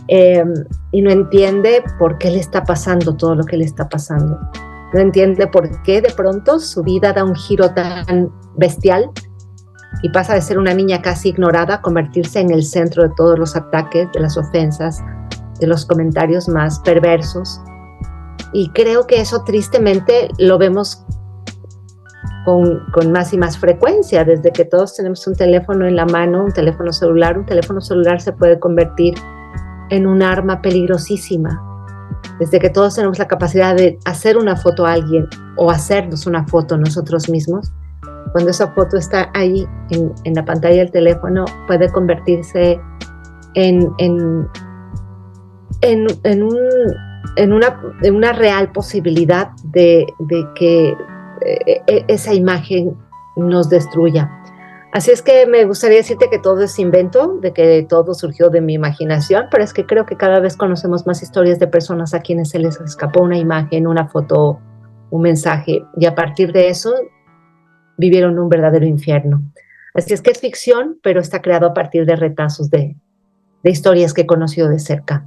y no entiende por qué le está pasando todo lo que le está pasando. No entiende por qué de pronto su vida da un giro tan bestial y pasa de ser una niña casi ignorada a convertirse en el centro de todos los ataques, de las ofensas, de los comentarios más perversos. Y creo que eso tristemente lo vemos con más y más frecuencia. Desde que todos tenemos un teléfono en la mano, un teléfono celular se puede convertir en un arma peligrosísima. Desde que todos tenemos la capacidad de hacer una foto a alguien o hacernos una foto nosotros mismos, cuando esa foto está ahí en la pantalla del teléfono, puede convertirse en una real posibilidad de que esa imagen nos destruya. Así es que me gustaría decirte que todo es invento, de que todo surgió de mi imaginación, pero es que creo que cada vez conocemos más historias de personas a quienes se les escapó una imagen, una foto, un mensaje, y a partir de eso vivieron un verdadero infierno. Así es que es ficción, pero está creado a partir de retazos de historias que he conocido de cerca.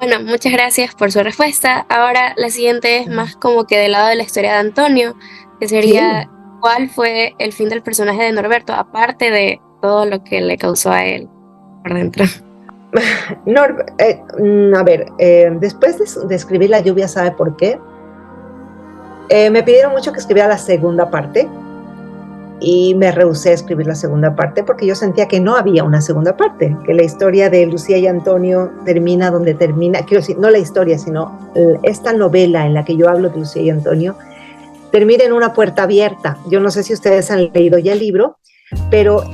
Bueno, muchas gracias por su respuesta. Ahora la siguiente es más como que del lado de la historia de Antonio, que sería... Sí. ¿Cuál fue el fin del personaje de Norberto, aparte de todo lo que le causó a él por dentro? Después de escribir La lluvia sabe por qué, me pidieron mucho que escribiera la segunda parte y me rehusé a escribir la segunda parte porque yo sentía que no había una segunda parte, que la historia de Lucía y Antonio termina donde termina, quiero decir, no la historia, sino esta novela en la que yo hablo de Lucía y Antonio, termina en una puerta abierta. Yo no sé si ustedes han leído ya el libro, pero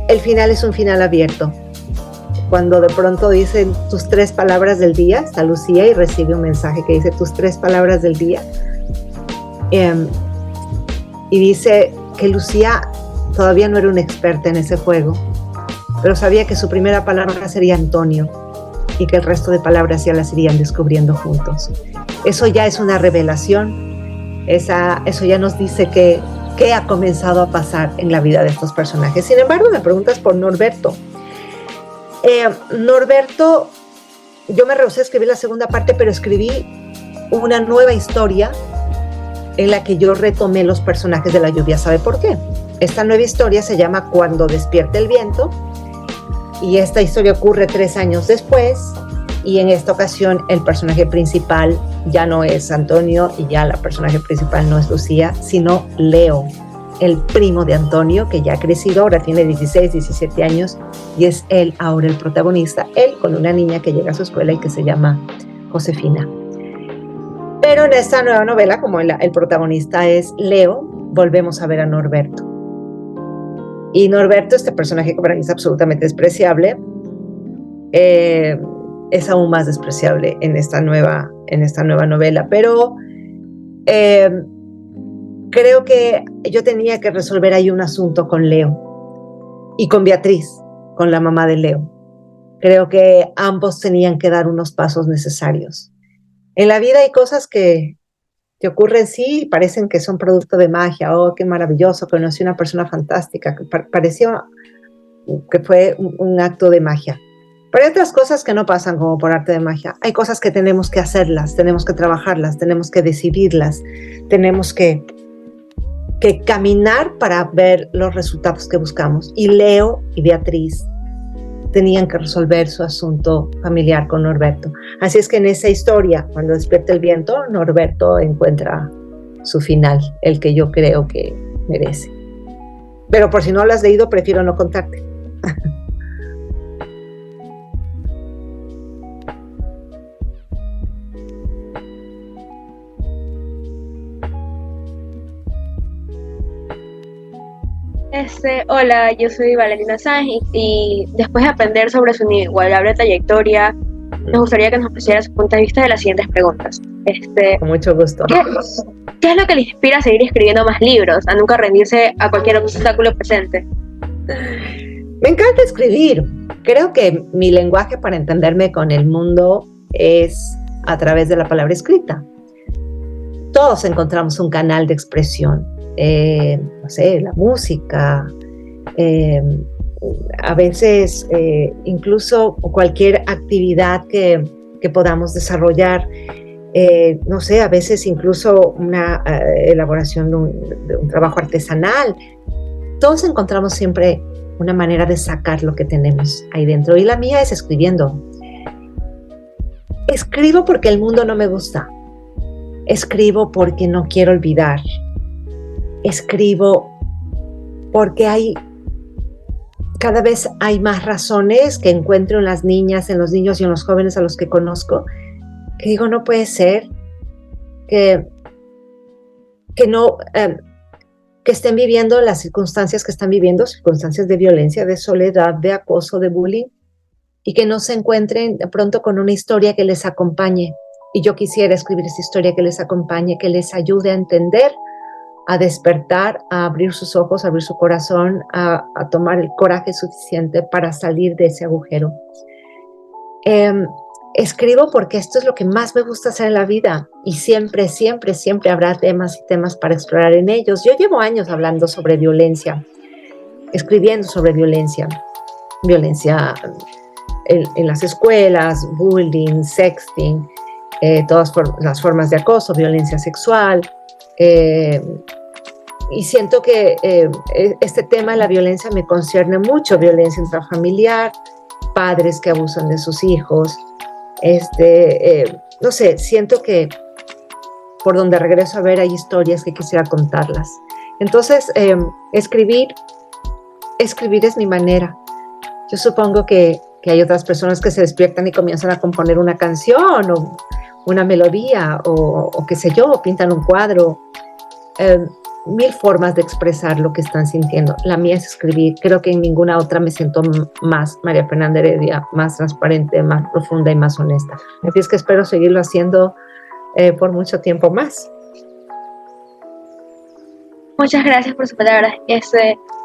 el final es un final abierto. Cuando de pronto dicen tus 3 palabras del día, está Lucía y recibe un mensaje que dice tus 3 palabras del día. Y dice que Lucía todavía no era una experta en ese juego, pero sabía que su primera palabra sería Antonio y que el resto de palabras ya las irían descubriendo juntos. Eso ya es una revelación, eso ya nos dice qué ha comenzado a pasar en la vida de estos personajes. Sin embargo, me preguntas por Norberto. Norberto, yo me rehusé a escribir la segunda parte, pero escribí una nueva historia en la que yo retomé los personajes de La lluvia sabe por qué. Esta nueva historia se llama Cuando despierte el viento, y esta historia ocurre 3 años después, y en esta ocasión el personaje principal ya no es Antonio y ya la personaje principal no es Lucía, sino Leo, el primo de Antonio, que ya ha crecido, ahora tiene 16, 17 años, y es él ahora el protagonista, él con una niña que llega a su escuela y que se llama Josefina. Pero en esta nueva novela, como el protagonista es Leo, volvemos a ver a Norberto. Y Norberto, este personaje que para mí es absolutamente despreciable, es aún más despreciable en esta nueva novela. Pero creo que yo tenía que resolver ahí un asunto con Leo y con Beatriz, con la mamá de Leo. Creo que ambos tenían que dar unos pasos necesarios. En la vida hay cosas que ocurren, sí, y parecen que son producto de magia. Oh, qué maravilloso, conocí una persona fantástica, que pareció que fue un acto de magia. Pero hay otras cosas que no pasan como por arte de magia. Hay cosas que tenemos que hacerlas, tenemos que trabajarlas, tenemos que decidirlas, tenemos que caminar para ver los resultados que buscamos. Y Leo y Beatriz tenían que resolver su asunto familiar con Norberto. Así es que en esa historia, Cuando despierta el viento, Norberto encuentra su final, el que yo creo que merece. Pero por si no lo has leído, prefiero no contarte. Hola, yo soy Valentina Sáenz y después de aprender sobre su inigualable trayectoria, nos gustaría que nos ofreciera su punto de vista de las siguientes preguntas. Con mucho gusto. ¿Qué es lo que le inspira a seguir escribiendo más libros, a nunca rendirse a cualquier obstáculo presente? Me encanta escribir. Creo que mi lenguaje para entenderme con el mundo es a través de la palabra escrita. Todos encontramos un canal de expresión. No sé, la música, a veces incluso cualquier actividad que podamos desarrollar, no sé, a veces incluso una elaboración de un trabajo artesanal. Todos encontramos siempre una manera de sacar lo que tenemos ahí dentro, y la mía es escribiendo. Escribo porque el mundo no me gusta, escribo porque no quiero olvidar. Escribo porque cada vez hay más razones que encuentro en las niñas, en los niños y en los jóvenes a los que conozco, que digo, no puede ser que estén viviendo las circunstancias que están viviendo, circunstancias de violencia, de soledad, de acoso, de bullying, y que no se encuentren de pronto con una historia que les acompañe. Y yo quisiera escribir esa historia que les acompañe, que les ayude a entender, a despertar, a abrir sus ojos, a abrir su corazón, a tomar el coraje suficiente para salir de ese agujero. Escribo porque esto es lo que más me gusta hacer en la vida, y siempre, siempre, siempre habrá temas y temas para explorar en ellos. Yo llevo años hablando sobre violencia, escribiendo sobre violencia en las escuelas, bullying, sexting, todas las formas de acoso, violencia sexual. Y siento que este tema de la violencia me concierne mucho, violencia intrafamiliar, padres que abusan de sus hijos, no sé, siento que por donde regreso a ver hay historias que quisiera contarlas. Entonces, escribir es mi manera. Yo supongo que hay otras personas que se despiertan y comienzan a componer una canción o una melodía o qué sé yo, pintan un cuadro. Mil formas de expresar lo que están sintiendo. La mía es escribir. Creo que en ninguna otra me siento más María Fernanda Heredia, más transparente, más profunda y más honesta. Así es que espero seguirlo haciendo por mucho tiempo más. Muchas gracias por sus palabras.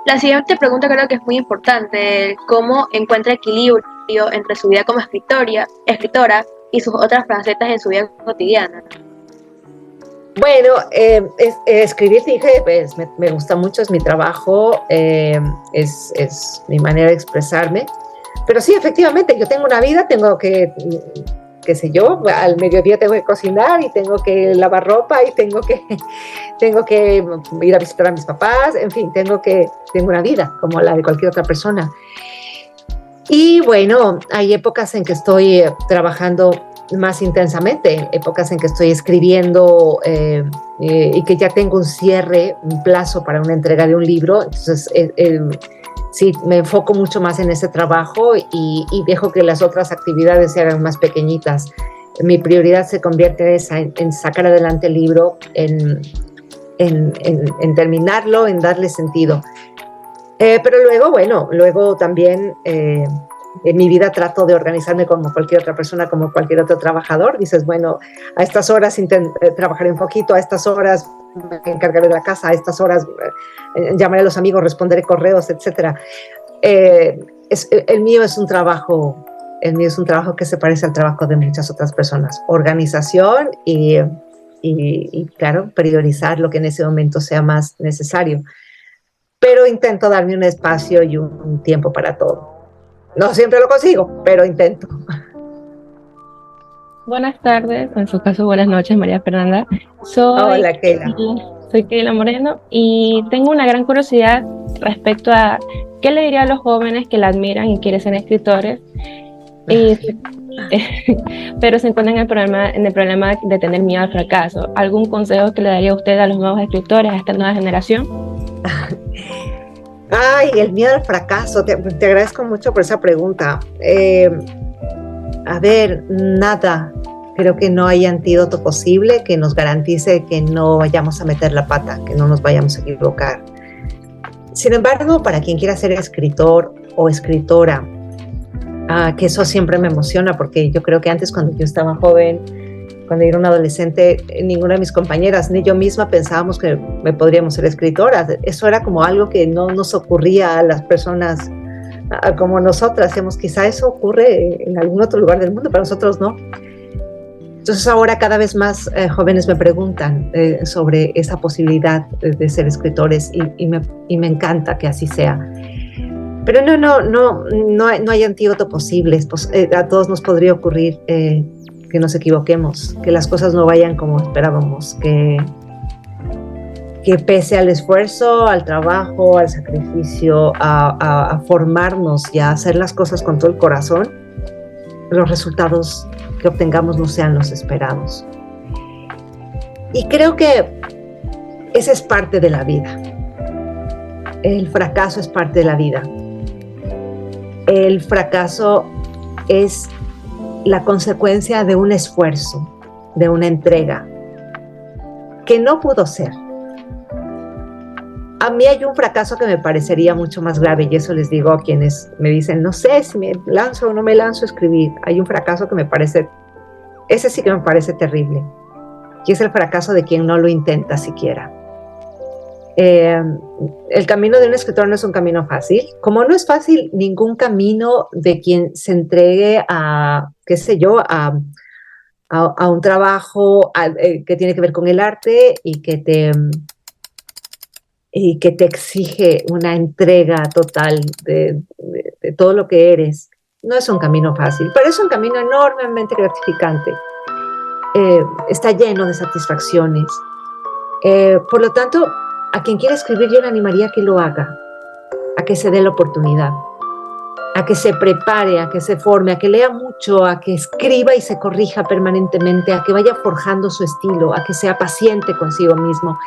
La siguiente pregunta creo que es muy importante. ¿Cómo encuentra equilibrio entre su vida como escritora y sus otras facetas en su vida cotidiana? Bueno, escribir, dije, pues me gusta mucho, es mi trabajo, es mi manera de expresarme. Pero sí, efectivamente, yo tengo una vida, tengo que qué sé yo, al mediodía tengo que cocinar y tengo que lavar ropa y tengo que ir a visitar a mis papás, en fin, tengo una vida como la de cualquier otra persona. Y bueno, hay épocas en que estoy trabajando más intensamente, épocas en que estoy escribiendo y que ya tengo un cierre, un plazo para una entrega de un libro. Entonces, sí, me enfoco mucho más en ese trabajo y dejo que las otras actividades se hagan más pequeñitas. Mi prioridad se convierte en sacar adelante el libro, en terminarlo, en darle sentido. Pero luego también en mi vida trato de organizarme como cualquier otra persona, como cualquier otro trabajador. Dices, bueno, a estas horas trabajaré un poquito, a estas horas me encargaré de la casa, a estas horas llamaré a los amigos, responderé correos, etc. El mío es un trabajo que se parece al trabajo de muchas otras personas. Organización y claro, priorizar lo que en ese momento sea más necesario. Pero intento darme un espacio y un tiempo para todo. No siempre lo consigo, pero intento. Buenas tardes, en su caso buenas noches, María Fernanda. Hola, Keila. Soy Keila Moreno y tengo una gran curiosidad respecto a qué le diría a los jóvenes que la admiran y quieren ser escritores, pero se encuentran en el problema de tener miedo al fracaso. ¿Algún consejo que le daría usted a los nuevos escritores, a esta nueva generación? Ay, el miedo al fracaso. Te agradezco mucho por esa pregunta. A ver, nada. Creo que no hay antídoto posible que nos garantice que no vayamos a meter la pata, que no nos vayamos a equivocar. Sin embargo, para quien quiera ser escritor o escritora, que eso siempre me emociona, porque yo creo que antes, cuando yo estaba joven, cuando era una adolescente, ninguna de mis compañeras ni yo misma pensábamos que podríamos ser escritoras. Eso era como algo que no nos ocurría a las personas como nosotras. Quizá eso ocurre en algún otro lugar del mundo, pero nosotros no. Entonces ahora cada vez más jóvenes me preguntan sobre esa posibilidad de ser escritores y me encanta que así sea. Pero no hay antídoto posible. A todos nos podría ocurrir que nos equivoquemos, que las cosas no vayan como esperábamos, que pese al esfuerzo, al trabajo, al sacrificio, a formarnos y a hacer las cosas con todo el corazón, los resultados que obtengamos no sean los esperados. Y creo que esa es parte de la vida. El fracaso es parte de la vida. El fracaso es la consecuencia de un esfuerzo, de una entrega, que no pudo ser. A mí hay un fracaso que me parecería mucho más grave, y eso les digo a quienes me dicen, no sé si me lanzo o no me lanzo a escribir. Hay un fracaso que ese sí que me parece terrible, y es el fracaso de quien no lo intenta siquiera. El camino de un escritor no es un camino fácil, como no es fácil ningún camino de quien se entregue a un trabajo que tiene que ver con el arte y que te exige una entrega total de todo lo que eres. No es un camino fácil, pero es un camino enormemente gratificante. Está lleno de satisfacciones. Por lo tanto, a quien quiera escribir, yo le animaría a que lo haga, a que se dé la oportunidad, a que se prepare, a que se forme, a que lea mucho, a que escriba y se corrija permanentemente, a que vaya forjando su estilo, a que sea paciente consigo mismo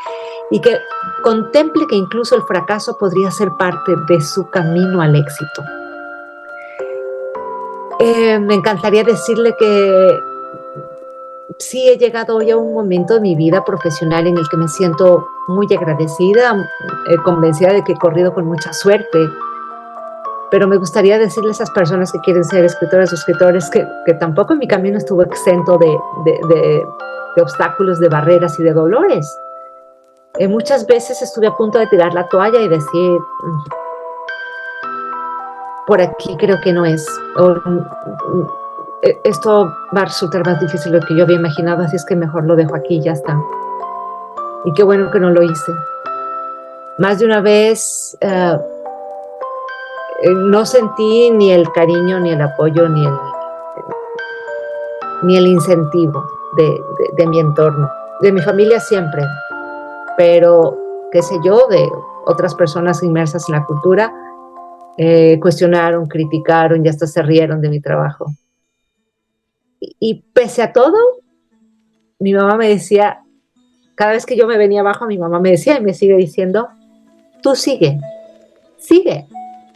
y que contemple que incluso el fracaso podría ser parte de su camino al éxito. Me encantaría decirle que sí he llegado hoy a un momento de mi vida profesional en el que me siento muy agradecida, convencida de que he corrido con mucha suerte, pero me gustaría decirle a esas personas que quieren ser escritoras o escritores que tampoco mi camino estuvo exento de obstáculos, de barreras y de dolores. Muchas veces estuve a punto de tirar la toalla y decir, por aquí creo que no es, esto va a resultar más difícil de lo que yo había imaginado, así es que mejor lo dejo aquí y ya está. Y qué bueno que no lo hice. Más de una vez no sentí ni el cariño, ni el apoyo, ni el incentivo de mi entorno, de mi familia siempre, pero qué sé yo, de otras personas inmersas en la cultura, cuestionaron, criticaron y hasta se rieron de mi trabajo. Y pese a todo, mi mamá me decía, cada vez que yo me venía abajo, mi mamá me decía y me sigue diciendo, tú sigue,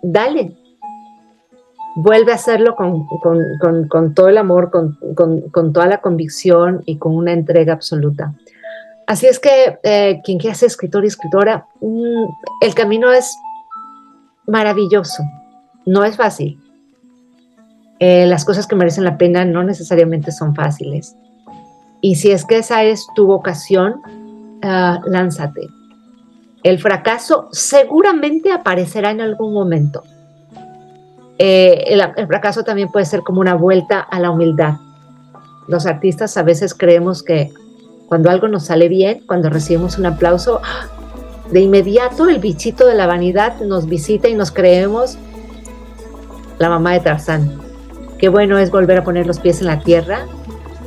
dale, vuelve a hacerlo con todo el amor, con toda la convicción y con una entrega absoluta. Así es que quien quiera ser escritor y escritora, el camino es maravilloso, no es fácil. Las cosas que merecen la pena no necesariamente son fáciles. Y si es que esa es tu vocación, lánzate. El fracaso seguramente aparecerá en algún momento. El fracaso también puede ser como una vuelta a la humildad. Los artistas a veces creemos que cuando algo nos sale bien, cuando recibimos un aplauso, de inmediato el bichito de la vanidad nos visita y nos creemos la mamá de Tarzán. Qué bueno es volver a poner los pies en la tierra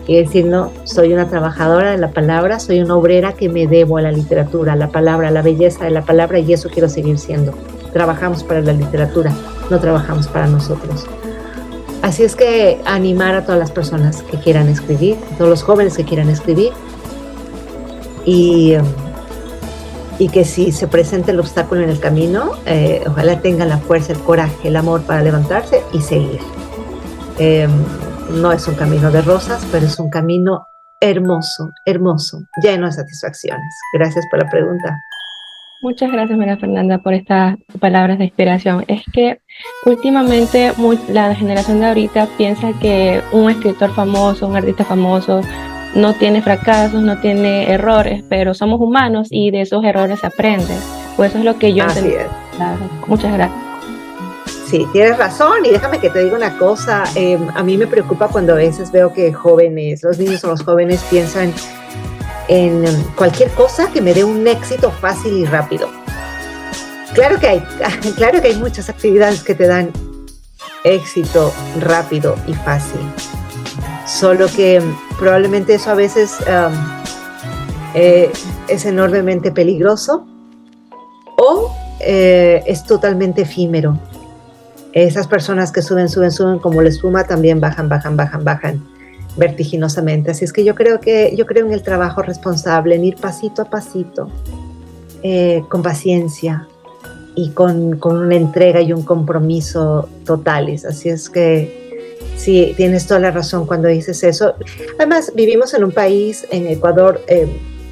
y decir, no, soy una trabajadora de la palabra, soy una obrera que me debo a la literatura, a la palabra, a la belleza de la palabra, y eso quiero seguir siendo. Trabajamos para la literatura, no trabajamos para nosotros. Así es que animar a todas las personas que quieran escribir, a todos los jóvenes que quieran escribir, y que si se presenta el obstáculo en el camino, ojalá tengan la fuerza, el coraje, el amor para levantarse y seguir. No es un camino de rosas, pero es un camino hermoso, hermoso, lleno de satisfacciones. Gracias por la pregunta. Muchas gracias, María Fernanda, por estas palabras de inspiración. Es que últimamente la generación de ahorita piensa que un escritor famoso, un artista famoso, no tiene fracasos, no tiene errores, pero somos humanos y de esos errores se aprende. Pues eso es lo que yo entendí. Muchas gracias. Sí, tienes razón, y déjame que te diga una cosa, a mí me preocupa cuando a veces veo que jóvenes, los niños o los jóvenes piensan en cualquier cosa que me dé un éxito fácil y rápido. Claro que hay muchas actividades que te dan éxito rápido y fácil, solo que probablemente eso a veces es enormemente peligroso o es totalmente efímero. Esas personas que suben como la espuma también bajan vertiginosamente. Así es que yo creo en el trabajo responsable, en ir pasito a pasito, con paciencia y con una entrega y un compromiso totales. Así es que sí, tienes toda la razón cuando dices eso. Además, vivimos en un país, en Ecuador,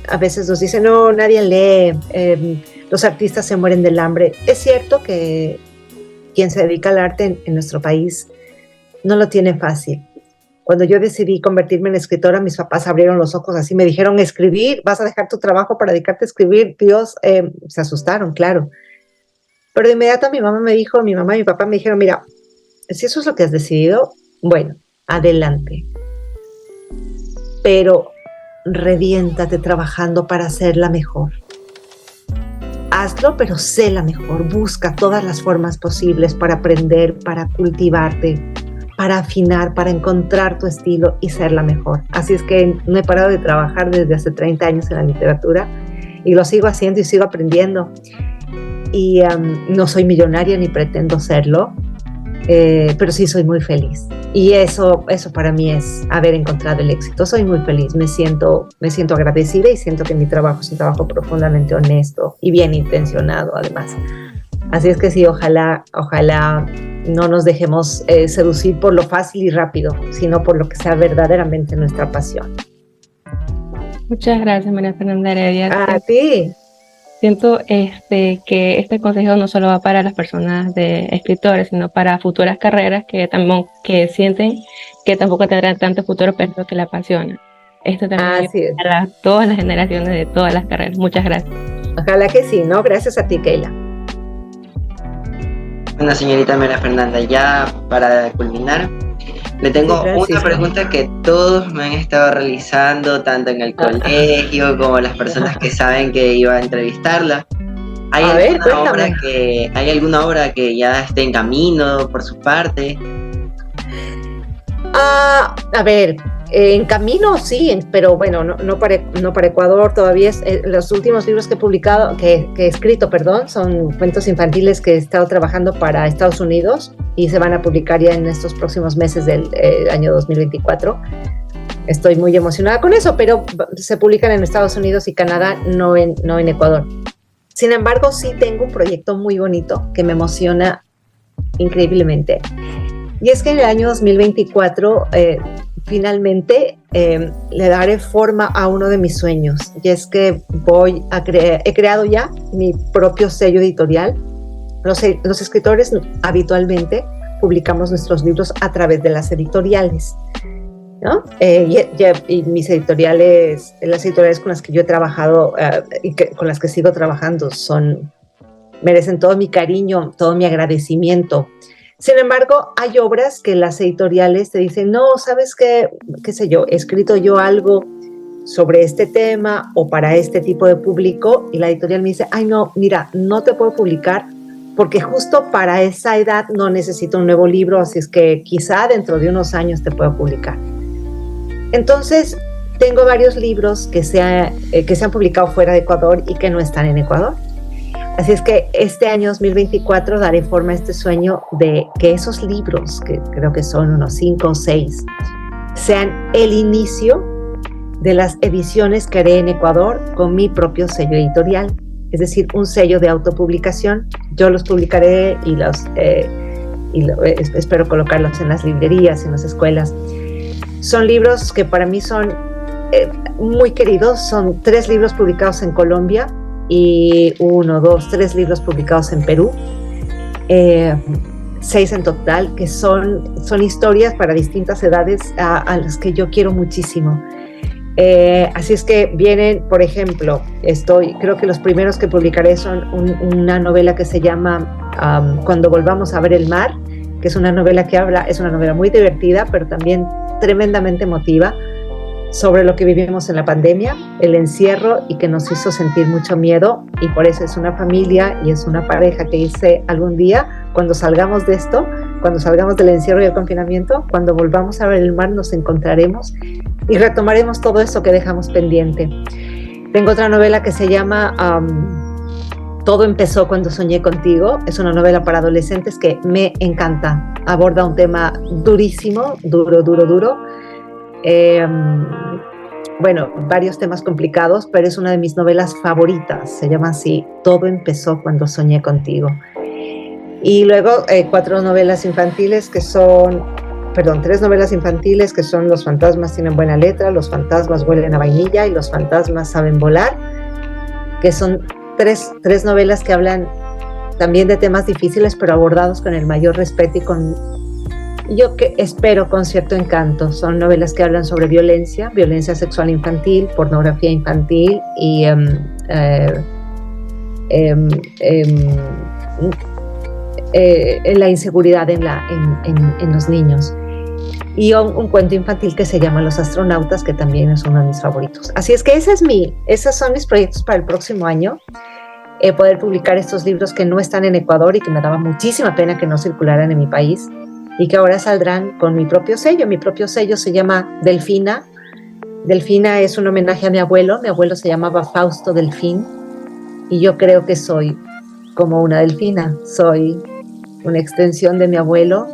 a veces nos dicen, no, nadie lee, los artistas se mueren del hambre. Es cierto que quien se dedica al arte en nuestro país no lo tiene fácil. Cuando yo decidí convertirme en escritora, mis papás abrieron los ojos así, me dijeron, escribir, vas a dejar tu trabajo para dedicarte a escribir. Dios, se asustaron, claro. Pero de inmediato mi mamá y mi papá me dijeron, mira, si eso es lo que has decidido, bueno, adelante. Pero reviéntate trabajando para ser la mejor. Hazlo, pero sé la mejor. Busca todas las formas posibles para aprender, para cultivarte, para afinar, para encontrar tu estilo y ser la mejor. Así es que no he parado de trabajar desde hace 30 años en la literatura y lo sigo haciendo y sigo aprendiendo. Y no soy millonaria ni pretendo serlo, pero sí soy muy feliz. Y eso para mí es haber encontrado el éxito. Soy muy feliz, me siento agradecida y siento que mi trabajo es un trabajo profundamente honesto y bien intencionado además. Así es que sí, ojalá no nos dejemos seducir por lo fácil y rápido, sino por lo que sea verdaderamente nuestra pasión. Muchas gracias, María Fernanda Heredia. A ti. Siento que este consejo no solo va para las personas de escritores, sino para futuras carreras que sienten que tampoco tendrán tanto futuro, pero que la apasiona. Esto también es para todas las generaciones de todas las carreras. Muchas gracias. Ojalá que sí, ¿no? Gracias a ti, Keila. Bueno, señorita María Fernanda, ya para culminar, le tengo una pregunta que todos me han estado realizando, tanto en el colegio como las personas que saben que iba a entrevistarla. ¿Hay alguna obra que ya esté en camino por su parte? A ver, En camino sí, pero bueno, no para Ecuador todavía. Los últimos libros que he publicado, que he escrito, perdón, son cuentos infantiles que he estado trabajando para Estados Unidos y se van a publicar ya en estos próximos meses del año 2024. Estoy muy emocionada con eso, pero se publican en Estados Unidos y Canadá, no en Ecuador. Sin embargo, sí tengo un proyecto muy bonito que me emociona increíblemente. Y es que en el año 2024 finalmente le daré forma a uno de mis sueños, y es que he creado ya mi propio sello editorial. Los escritores habitualmente publicamos nuestros libros a través de las editoriales, ¿no? Y mis editoriales, las editoriales con las que yo he trabajado y con las que sigo trabajando merecen todo mi cariño, todo mi agradecimiento. Sin embargo, hay obras que las editoriales te dicen, no, ¿sabes qué sé yo? He escrito yo algo sobre este tema o para este tipo de público, y la editorial me dice, ay no, mira, no te puedo publicar porque justo para esa edad no necesito un nuevo libro, así es que quizá dentro de unos años te puedo publicar. Entonces, tengo varios libros que se han publicado fuera de Ecuador y que no están en Ecuador. Así es que este año 2024 daré forma a este sueño de que esos libros, que creo que son unos 5 o 6, sean el inicio de las ediciones que haré en Ecuador con mi propio sello editorial, es decir, un sello de autopublicación. Yo los publicaré y espero colocarlos en las librerías, en las escuelas. Son libros que para mí son muy queridos. Son 3 libros publicados en Colombia y 3 libros publicados en Perú, 6 en total, que son historias para distintas edades a las que yo quiero muchísimo. Así es que vienen, por ejemplo, creo que los primeros que publicaré son una novela que se llama Cuando volvamos a ver el mar, que es una novela es una novela muy divertida, pero también tremendamente emotiva, sobre lo que vivimos en la pandemia, el encierro, y que nos hizo sentir mucho miedo, y por eso es una familia y es una pareja que dice, algún día, cuando salgamos de esto, cuando salgamos del encierro y el confinamiento, cuando volvamos a ver el mar, nos encontraremos y retomaremos todo eso que dejamos pendiente. Tengo otra novela que se llama Todo empezó cuando soñé contigo. Es una novela para adolescentes que me encanta. Aborda un tema durísimo, duro. Bueno, varios temas complicados, pero es una de mis novelas favoritas. Se llama así, Todo empezó cuando soñé contigo. Y luego 3 novelas infantiles que son Los fantasmas tienen buena letra, Los fantasmas huelen a vainilla y Los fantasmas saben volar, que son tres novelas que hablan también de temas difíciles, pero abordados con el mayor respeto y yo que espero con cierto encanto. Son novelas que hablan sobre violencia sexual infantil, pornografía infantil y la inseguridad en los niños. Y un cuento infantil que se llama Los astronautas, que también es uno de mis favoritos. Así es que esos son mis proyectos para el próximo año. Poder publicar estos libros que no están en Ecuador y que me daba muchísima pena que no circularan en mi país, y que ahora saldrán con mi propio sello. Mi propio sello se llama Delfina. Delfina es un homenaje a mi abuelo. Mi abuelo se llamaba Fausto Delfín, y yo creo que soy como una delfina. Soy una extensión de mi abuelo.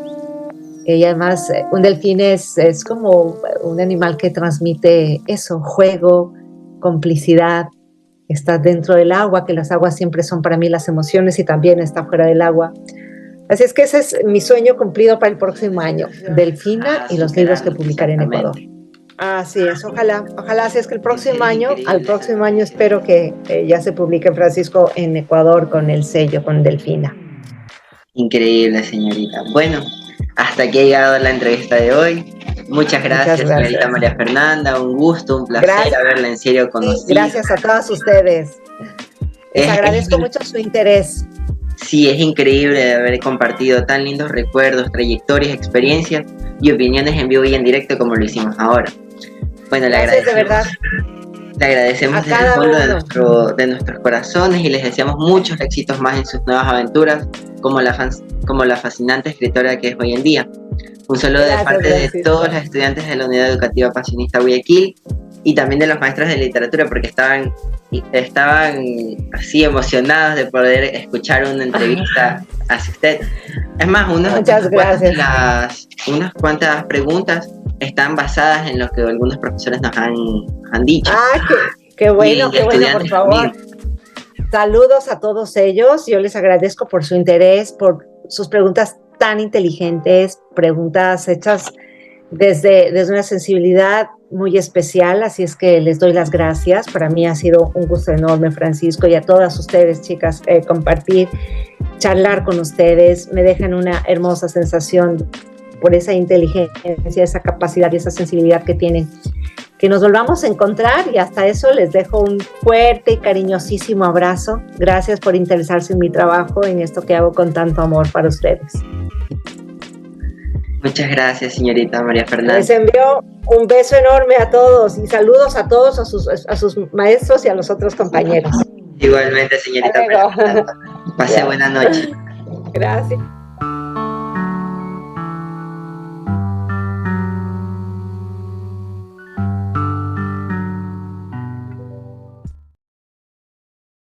Y además, un delfín es como un animal que transmite eso, juego, complicidad. Está dentro del agua, que las aguas siempre son para mí las emociones, y también está fuera del agua. Así es que ese es mi sueño cumplido para el próximo año, Delfina y los libros que publicaré en Ecuador. Así es, ojalá, así es que al próximo año espero que ya se publique, Francisco, en Ecuador con el sello, con Delfina. Increíble, señorita. Bueno, hasta aquí ha llegado la entrevista de hoy. Muchas gracias, señorita María Fernanda. Un gusto, un placer haberla en serio conocido. Sí, gracias a todos ustedes. Les agradezco mucho su interés. Sí, es increíble haber compartido tan lindos recuerdos, trayectorias, experiencias y opiniones en vivo y en directo como lo hicimos ahora. Bueno, le agradecemos desde el fondo de nuestros corazones, y les deseamos muchos éxitos más en sus nuevas aventuras como la fascinante escritora que es hoy en día. Un saludo de parte de todos los estudiantes de la Unidad Educativa Pasionista Guayaquil y también de los maestros de literatura, porque estaban así emocionados de poder escuchar una entrevista hacia usted. Es más, unas cuantas preguntas están basadas en lo que algunos profesores nos han dicho. Qué bueno, por favor. También. Saludos a todos ellos. Yo les agradezco por su interés, por sus preguntas tan inteligentes, preguntas hechas desde una sensibilidad muy especial, así es que les doy las gracias. Para mí ha sido un gusto enorme, Francisco, y a todas ustedes, chicas, compartir, charlar con ustedes. Me dejan una hermosa sensación por esa inteligencia, esa capacidad y esa sensibilidad que tienen. Que nos volvamos a encontrar, y hasta eso les dejo un fuerte y cariñosísimo abrazo. Gracias por interesarse en mi trabajo, en esto que hago con tanto amor para ustedes. Muchas gracias, señorita María Fernanda. Les envío un beso enorme a todos y saludos a todos, a sus maestros y a los otros compañeros. Igualmente, señorita María Fernanda. Pase buena noche. Gracias.